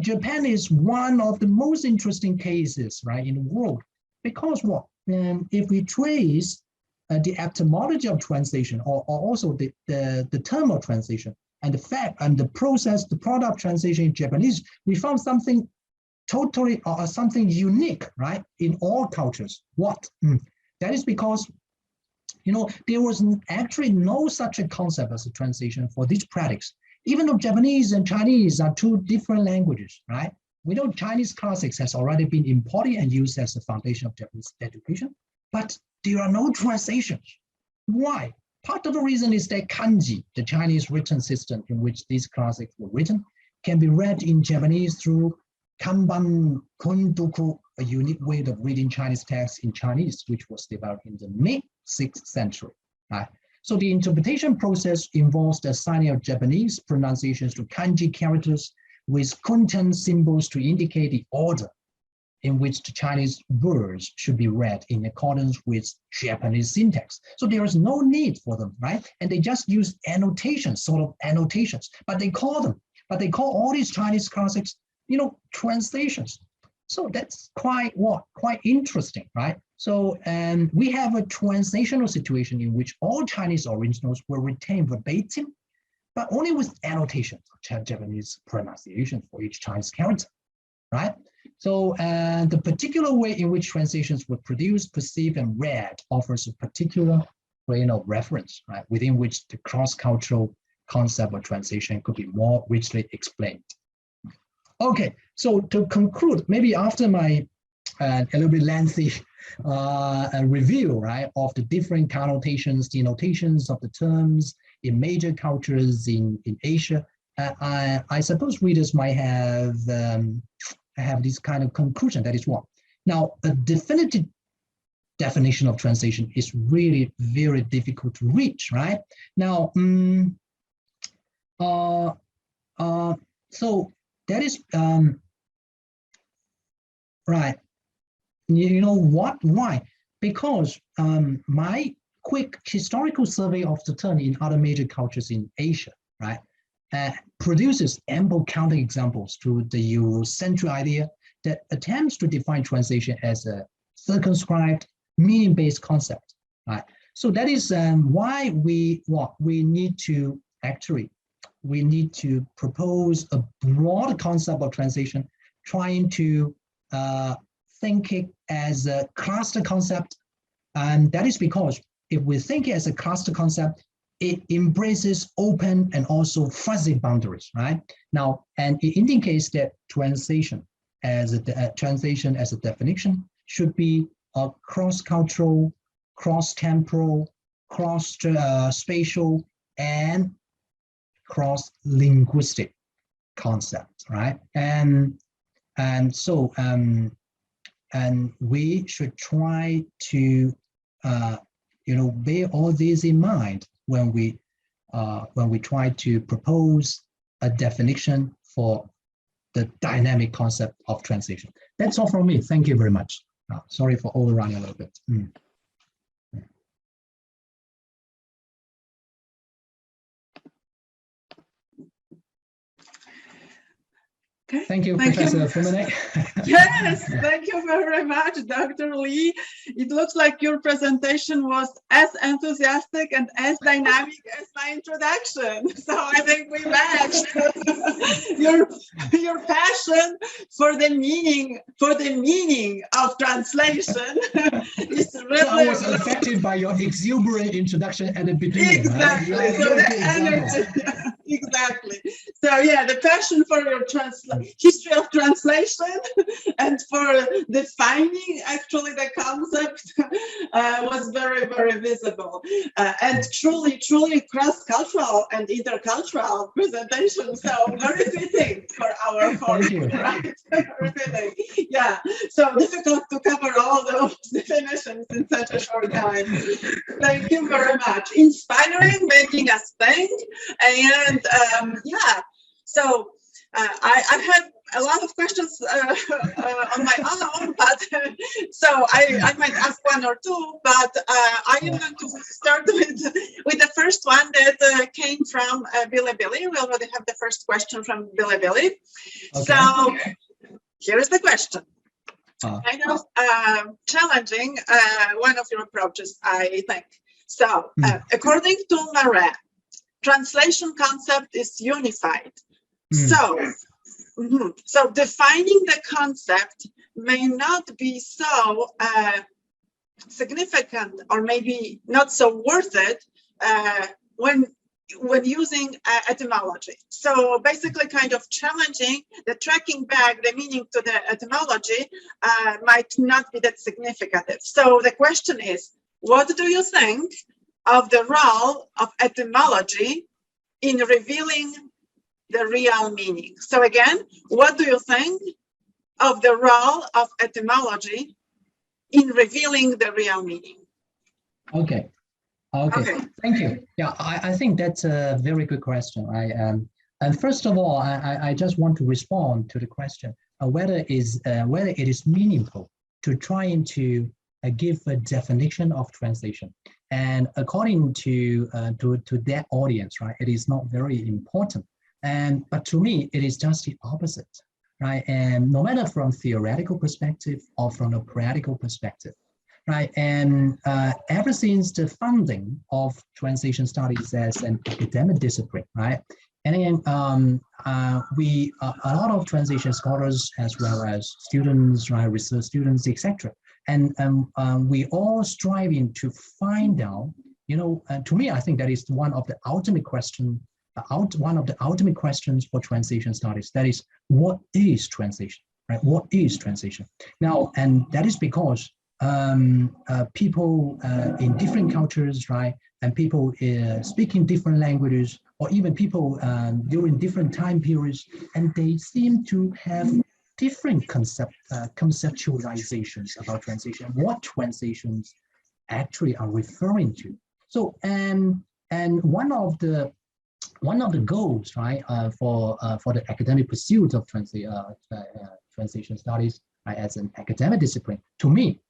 B: Japan is one of the most interesting cases, right, in the world, because if we trace the etymology of translation, or also the term of translation, and the fact and the process, the product of translation in Japanese, we found something totally or something unique, right, in all cultures. What? That is because, you know, there was actually no such a concept as a translation for these practice. Even though Japanese and Chinese are two different languages, right? We know Chinese classics has already been imported and used as the foundation of Japanese education, but there are no translations. Why? Part of the reason is that kanji, the Chinese written system in which these classics were written, can be read in Japanese through kanban kundoku, a unique way of reading Chinese texts in Chinese, which was developed in the mid-6th century. Right? So the interpretation process involves the assigning of Japanese pronunciations to kanji characters with content symbols to indicate the order in which the Chinese words should be read in accordance with Japanese syntax. So there is no need for them, right? And they just use annotations, sort of annotations, but they call all these Chinese classics, you know, translations. So that's quite interesting, right? So, and we have a translational situation in which all Chinese originals were retained verbatim, but only with annotations of Japanese pronunciation for each Chinese character, right? So, and the particular way in which translations were produced, perceived, and read offers a particular frame of reference, right, within which the cross-cultural concept of translation could be more richly explained. Okay, so to conclude, maybe after my a little bit lengthy review, right, of the different connotations, denotations of the terms in major cultures in Asia, I suppose readers might have this kind of conclusion. That is what. Now, a definitive definition of translation is really very difficult to reach, right? Now, so that is right. You know what? Why? Because my quick historical survey of the term in other major cultures in Asia, right, produces ample counterexamples to the Eurocentric idea that attempts to define translation as a circumscribed, meaning-based concept, right? So that is why we need to propose a broad concept of translation, trying to think it as a cluster concept. And that is because if we think it as a cluster concept, it embraces open and also fuzzy boundaries, right? Now, and it indicates that translation as a definition should be a cross-cultural, cross-temporal, cross-spatial, and cross-linguistic concept, right? And so and we should try to bear all these in mind when we try to propose a definition for the dynamic concept of translation. That's all from me. Thank you very much. Sorry for overrunning a little bit.
A: Okay.
B: Thank you, Professor Furmanek.
A: Yes, thank you very much, Dr. Lee. It looks like your presentation was as enthusiastic and as dynamic as my introduction. So I think we matched your passion for the meaning of translation. Is really,
B: so I was affected by your exuberant introduction at the beginning.
A: Exactly.
B: Right?
A: So the energy. Exactly. So yeah, the passion for your history of translation and for defining actually the concept was very, very visible. And truly cross-cultural and intercultural presentation. So very fitting for our forum, right? Very fitting. Yeah. So difficult to cover all those definitions in such a short time. Thank you very much. Inspiring, making us think, and yeah. So I had a lot of questions on my own, but so I might ask one or two, but I am going to start with the first one that came from Bilibili. We already have the first question from Bilibili. Okay. So here's the question. Kind of challenging one of your approaches, I think. So according to Marais, translation concept is unified. So defining the concept may not be so significant, or maybe not so worth it when using etymology. So basically kind of challenging the tracking back the meaning to the etymology might not be that significant. So the question is, what do you think of the role of etymology in revealing the real meaning? So again, what do you think of the role of etymology in revealing the real meaning? Okay. Thank you. Yeah, I think that's a very good question. And first of all, I just want to respond to the question whether it is meaningful to trying to give a definition of translation. And according to that audience, right, it is not very important. But to me, it is just the opposite, right? And no matter from theoretical perspective or from a practical perspective,
B: right? And ever since the funding of translation studies as an academic discipline, right? And then a lot of translation scholars, as well as students, right, research students, etc. And we all striving to find out, you know, to me, I think that is one of the ultimate question, one of the ultimate questions for translation studies. That is, what is translation, right? What is translation? Now, and that is because people in different cultures, right, and people speaking different languages, or even people during different time periods, and they seem to have different conceptualizations about translation, what translations actually are referring to. So, and one of the goals, right, for the academic pursuit of translation studies, right, as an academic discipline, to me,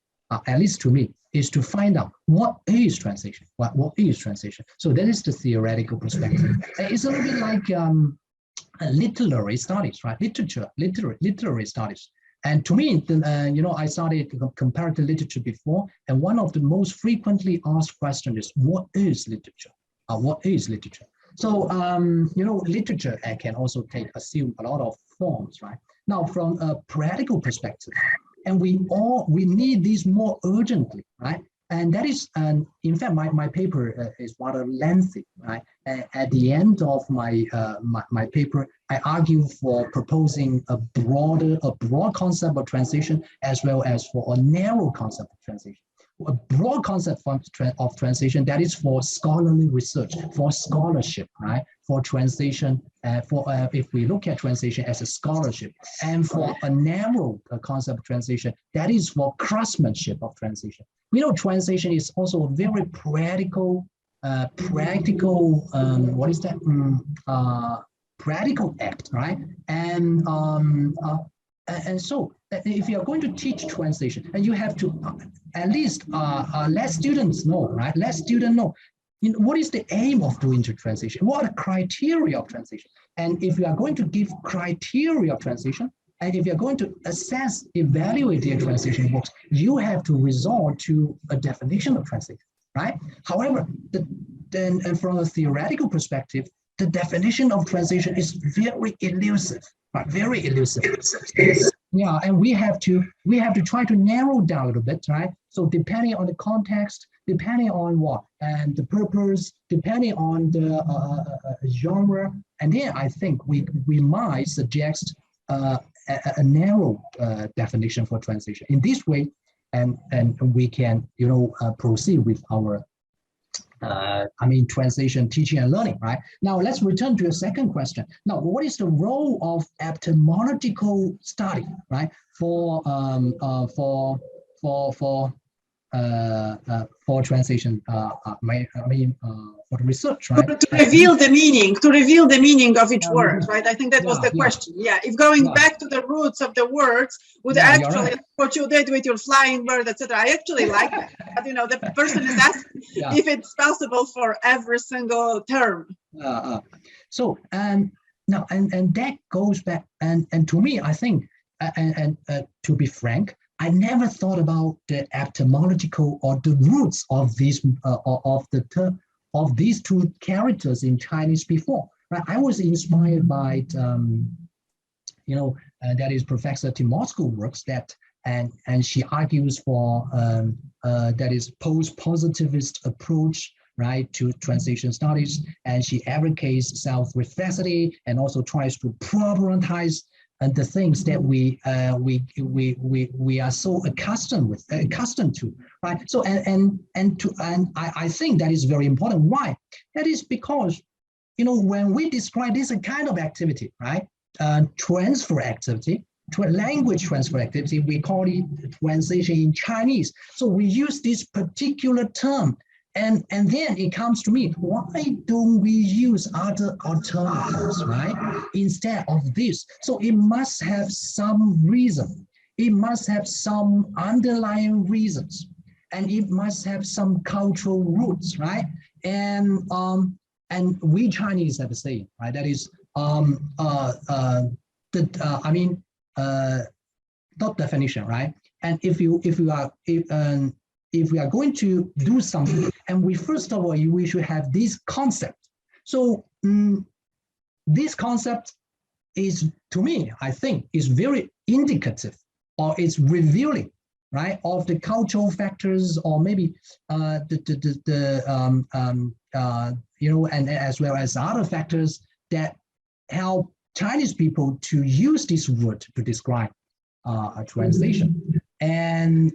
B: at least to me, is to find out what is translation. What is translation? So that is the theoretical perspective. It's a little bit like literary studies, right? Literary studies. And to me, you know, I studied comparative literature before, and one of the most frequently asked questions is, what is literature? What is literature? So, you know, literature can also assume a lot of forms, right? Now, from a practical perspective, and we need these more urgently, right? And that is, in fact, my paper is rather lengthy, right? At the end of my my paper, I argue for proposing a broad concept of translation, as well as for a narrow concept of translation. A broad concept of translation, that is for scholarly research, for scholarship, right? For translation, if we look at translation as a scholarship, and for a narrow concept of translation, that is for craftsmanship of translation. We know translation is also a very practical, what is that? Practical act, right? And so if you are going to teach translation, and you have to at least let students know, right? Let students know, you know, what is the aim of doing the translation? What are the criteria of translation? And if you are going to give criteria of translation, and if you're going to assess, evaluate their translation works, you have to resort to a definition of translation, right? However, then from a theoretical perspective, the definition of translation is very elusive, right? Very elusive. Yeah, and we have to try to narrow down a little bit, right? So depending on the context, depending on what, and the purpose, depending on the genre, and then I think we might suggest a narrow definition for translation. In this way, and we can, you know, proceed with our translation, teaching and learning, right? Now let's return to your second question. Now, what is the role of etymological study, right? For translation, for the research, right?
A: To reveal the meaning of each word, right? I think that was the question. Yeah, if going back to the roots of the words would actually, right, what you did with your flying bird, etc. I actually like that. But, you know, the person is asking if it's possible for every single term.
B: So now and that goes back, and to me, I think, and to be frank, I never thought about the etymological or the roots of these of these two characters in Chinese before. Right? I was inspired by you know, that is Professor Etymological works that, and she argues for that is post-positivist approach, right, to translation studies, and she advocates self-reflexivity and also tries to problematize the things that we are so accustomed to, right? So and I think that is very important. Why? That is because, you know, when we describe this kind of activity, right, transfer activity, language transfer activity, we call it translation in Chinese. So we use this particular term. And then it comes to me, why don't we use other alternatives, right, instead of this? So it must have some reason. It must have some underlying reasons, and it must have some cultural roots, right? And we Chinese have a saying, right? That is, not definition, right? And if you are if we are going to do something, and we first of all, we should have this concept. So this concept is, to me, I think, is very indicative, or it's revealing, right, of the cultural factors, or maybe and as well as other factors that help Chinese people to use this word to describe a translation. And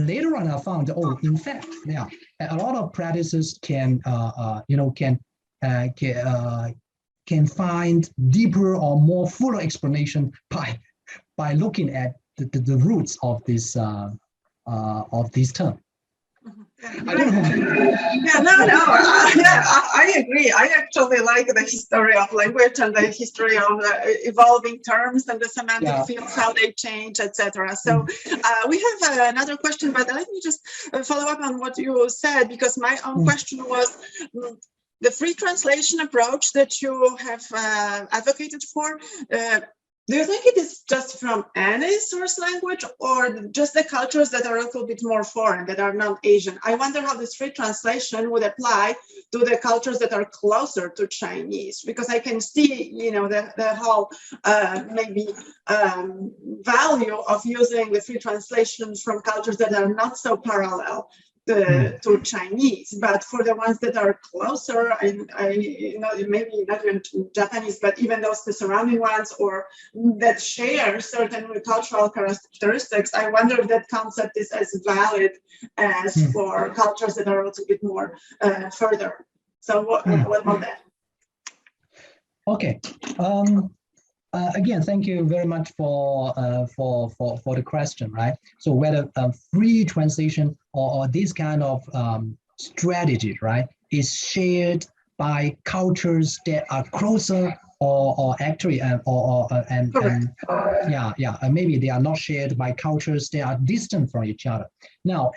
B: later on, I found, oh, in fact, yeah, a lot of practices can find deeper or more fuller explanation by looking at the roots of this term.
A: I don't know. Yeah, I agree. I actually like the history of language and the history of evolving terms and the semantic fields, how they change, etc. So we have another question, but let me just follow up on what you said, because my own question was the free translation approach that you have advocated for. Do you think it is just from any source language, or just the cultures that are a little bit more foreign, that are non-Asian? I wonder how this free translation would apply to the cultures that are closer to Chinese, because I can see, the whole value of using the free translation from cultures that are not so parallel to Chinese, but for the ones that are closer, maybe not even to Japanese, but even those the surrounding ones, or that share certain cultural characteristics, I wonder if that concept is as valid as for cultures that are a little bit more further. So what about that?
B: Okay. Again, thank you very much for the question, right? So whether free translation or this kind of strategy, right, is shared by cultures that are closer, or actually maybe they are not shared by cultures that are distant from each other. Now,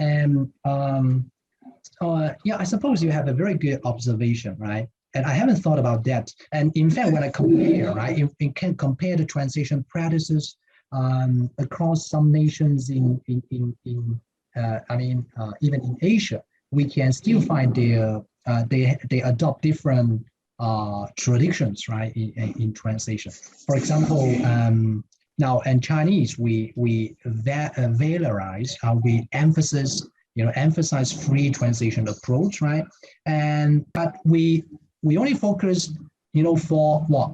B: I suppose you have a very good observation, right? And I haven't thought about that. And in fact, when I compare, right, you can compare the translation practices across some nations even in Asia, we can still find they adopt different traditions, right, in translation. For example, now in Chinese, we valorize, we emphasize free translation approach, right? But we only focus, for what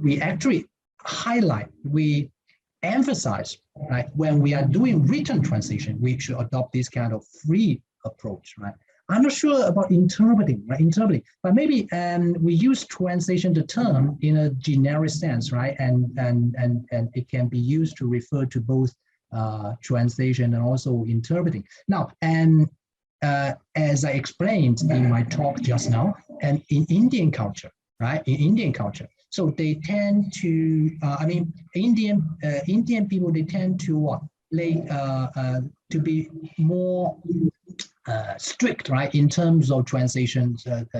B: we actually highlight, we emphasize, right? When we are doing written translation, we should adopt this kind of free approach, right? I'm not sure about interpreting, right? But maybe we use translation the term in a generic sense, right? And it can be used to refer to both translation and also interpreting. Now, as I explained in my talk just now, and in Indian culture, right? In Indian culture, so they tend to, Indian people, they tend to to be more strict, right, in terms of translation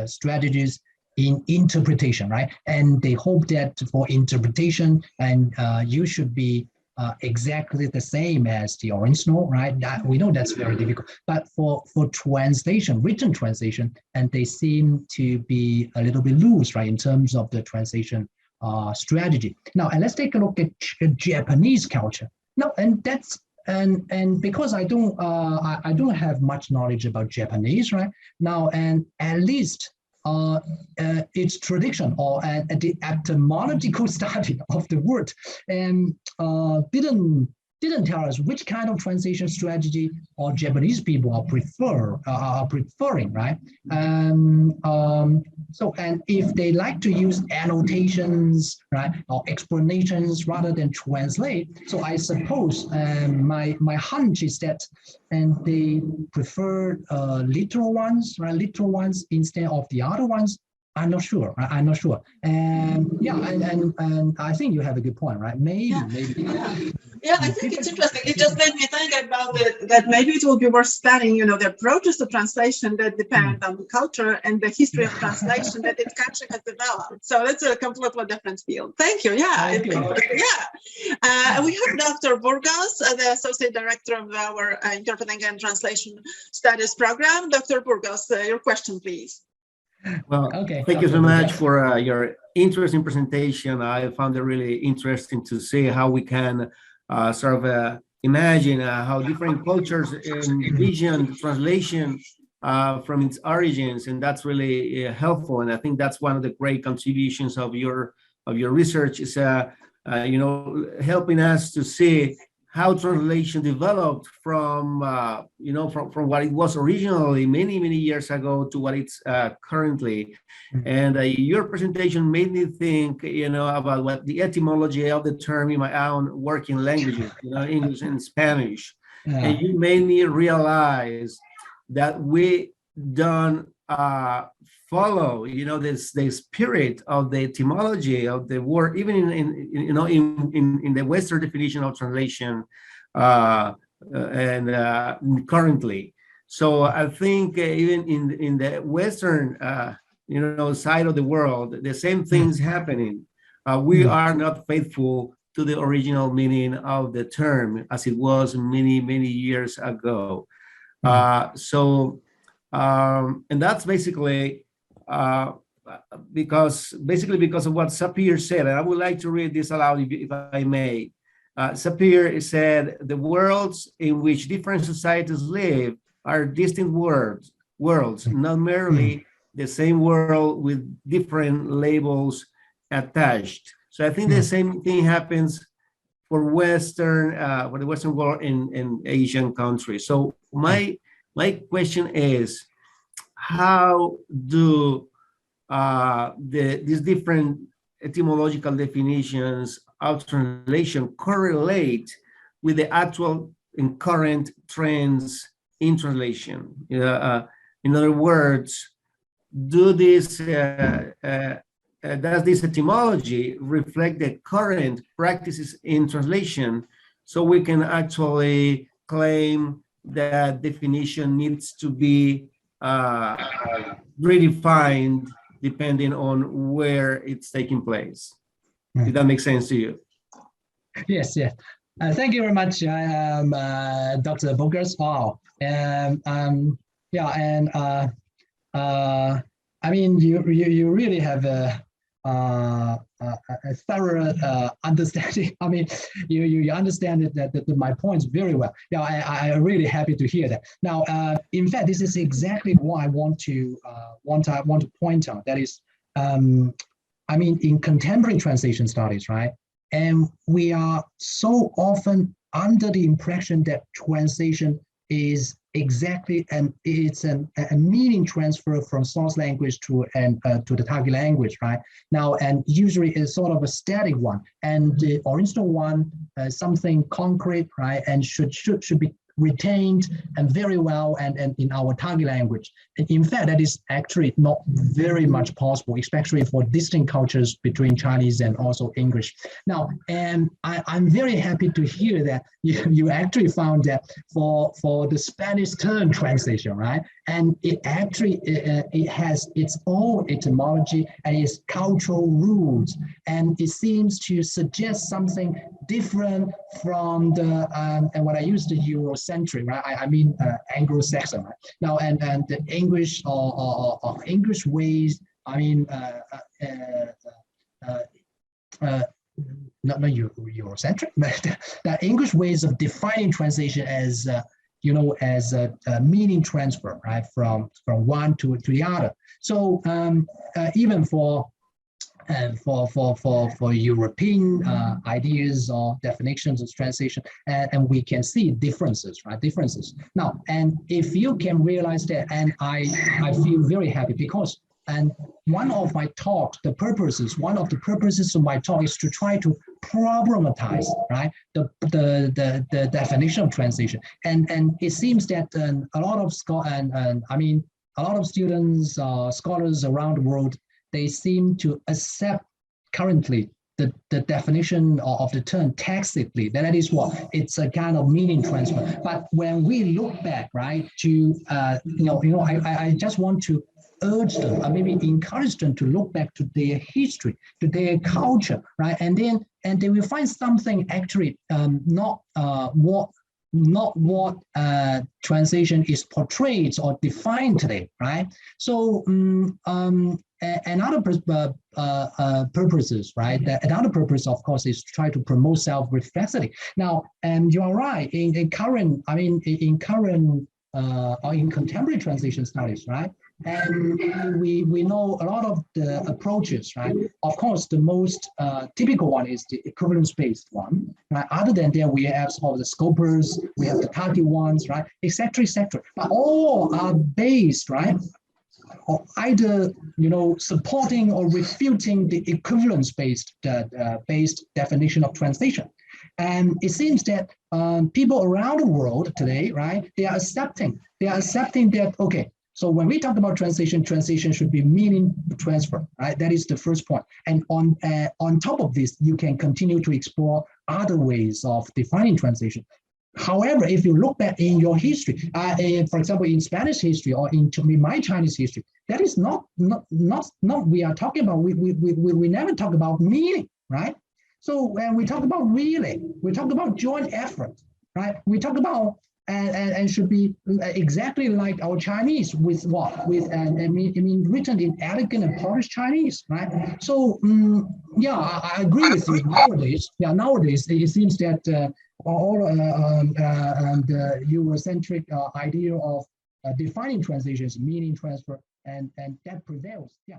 B: strategies in interpretation, right? And they hope that for interpretation, and you should be exactly the same as the original, right? We know that's very difficult. But for translation, written translation, and they seem to be a little bit loose, right, in terms of the translation strategy. Now, and let's take a look at Japanese culture. Now, and that's and because I don't have much knowledge about Japanese, right? Now, and at least its tradition, or the etymological study of the word, and didn't tell us which kind of translation strategy or Japanese people are preferring, right? So, and if they like to use annotations, right, or explanations rather than translate, so I suppose my hunch is that, and they prefer literal ones, right? Literal ones instead of the other ones. I'm not sure. I'm not sure. And yeah, and I think you have a good point, right? Maybe.
A: Yeah, I think it's interesting. It just made me think about it, that maybe it will be worth studying, the approaches to translation that depend on the culture and the history of translation that each country has developed. So that's a completely different field. Thank you. Yeah. We have Dr. Burgos, the Associate Director of our Interpreting and Translation Studies program. Dr. Burgos, your question, please.
C: Well,
B: okay.
C: Thank you so much for your interesting presentation. I found it really interesting to see how we can sort of imagine how different cultures envision translation from its origins, and that's really helpful. And I think that's one of the great contributions of your research is helping us to see how translation developed from from what it was originally many years ago to what it's currently. And your presentation made me think about what the etymology of the term in my own working languages, English and Spanish. And you made me realize that we don't follow the spirit of the etymology of the word, even in the Western definition of translation and currently. So I think even in the Western side of the world, the same things happening. We are not faithful to the original meaning of the term as it was many years ago. And that's basically because of what Sapir said, and I would like to read this aloud if I may. Sapir said, the worlds in which different societies live are distinct worlds, not merely the same world with different labels attached. So I think the same thing happens for the Western world in Asian countries. So my question is, how do these different etymological definitions of translation correlate with the actual and current trends in translation? In other words, does this etymology reflect the current practices in translation, so we can actually claim that definition needs to be redefined depending on where it's taking place? Did that make sense to you?
B: Yes. Thank you very much, Dr. Burgos. Wow. I mean, you really have a thorough understanding. I mean, you understand that my points very well. Yeah, I'm really happy to hear that. Now, in fact, this is exactly what I want to point out. That is, I mean, in contemporary translation studies, right? And we are so often under the impression that translation is exactly it's a meaning transfer from source language to the target language, right? Now, and usually it's sort of a static one, and the original one something concrete, right? And should be retained and very well and in our target language. And in fact, that is actually not very much possible, especially for distinct cultures between Chinese and also English. Now, and I'm very happy to hear that you actually found that for the Spanish term translation, right? And it actually it has its own etymology and its cultural roots, and it seems to suggest something different from the and when I use the Eurocentric, right? I mean Anglo-Saxon, right? Now, and the English or English ways. I mean not Eurocentric, but the English ways of defining translation as as a meaning transfer, right, from one to the other. So even for European ideas or definitions of translation, and we can see differences, right? Differences. Now, and if you can realize that, and I feel very happy because, and one of my talks, one of the purposes of my talk is to try to problematize, right, the definition of translation, and it seems that a lot of students, scholars around the world, they seem to accept currently the definition of the term tacitly. That is what it's a kind of meaning transfer. But when we look back, right, to I just want to urge them, or maybe encourage them to look back to their history, to their culture, right, and they will find something actually not what translation is portrayed or defined today, right? So another purposes, right? Another purpose, of course, is to try to promote self-reflexivity. Now, and you are right. In current or in contemporary translation studies, right? And we know a lot of the approaches, right? Of course, the most typical one is the equivalence-based one, right? Other than that, we have some of the scopers, we have the target ones, right? Etc. Etc. But all are based, right? Or either supporting or refuting the equivalence-based based definition of translation. And it seems that people around the world today, right? They are accepting that, okay, so when we talk about translation should be meaning transfer, right? That is the first point. And on top of this, you can continue to explore other ways of defining translation. However, if you look back in your history, for example, in Spanish history or in my Chinese history, that is not we are talking about, we never talk about meaning, right? So when we talk about really, we talk about joint effort, right? We talk about and should be exactly like our Chinese with what? With written in elegant and polished Chinese, right? So yeah, I agree with you. Nowadays, it seems that all the Eurocentric idea of defining translations, meaning transfer, and that prevails. Yeah.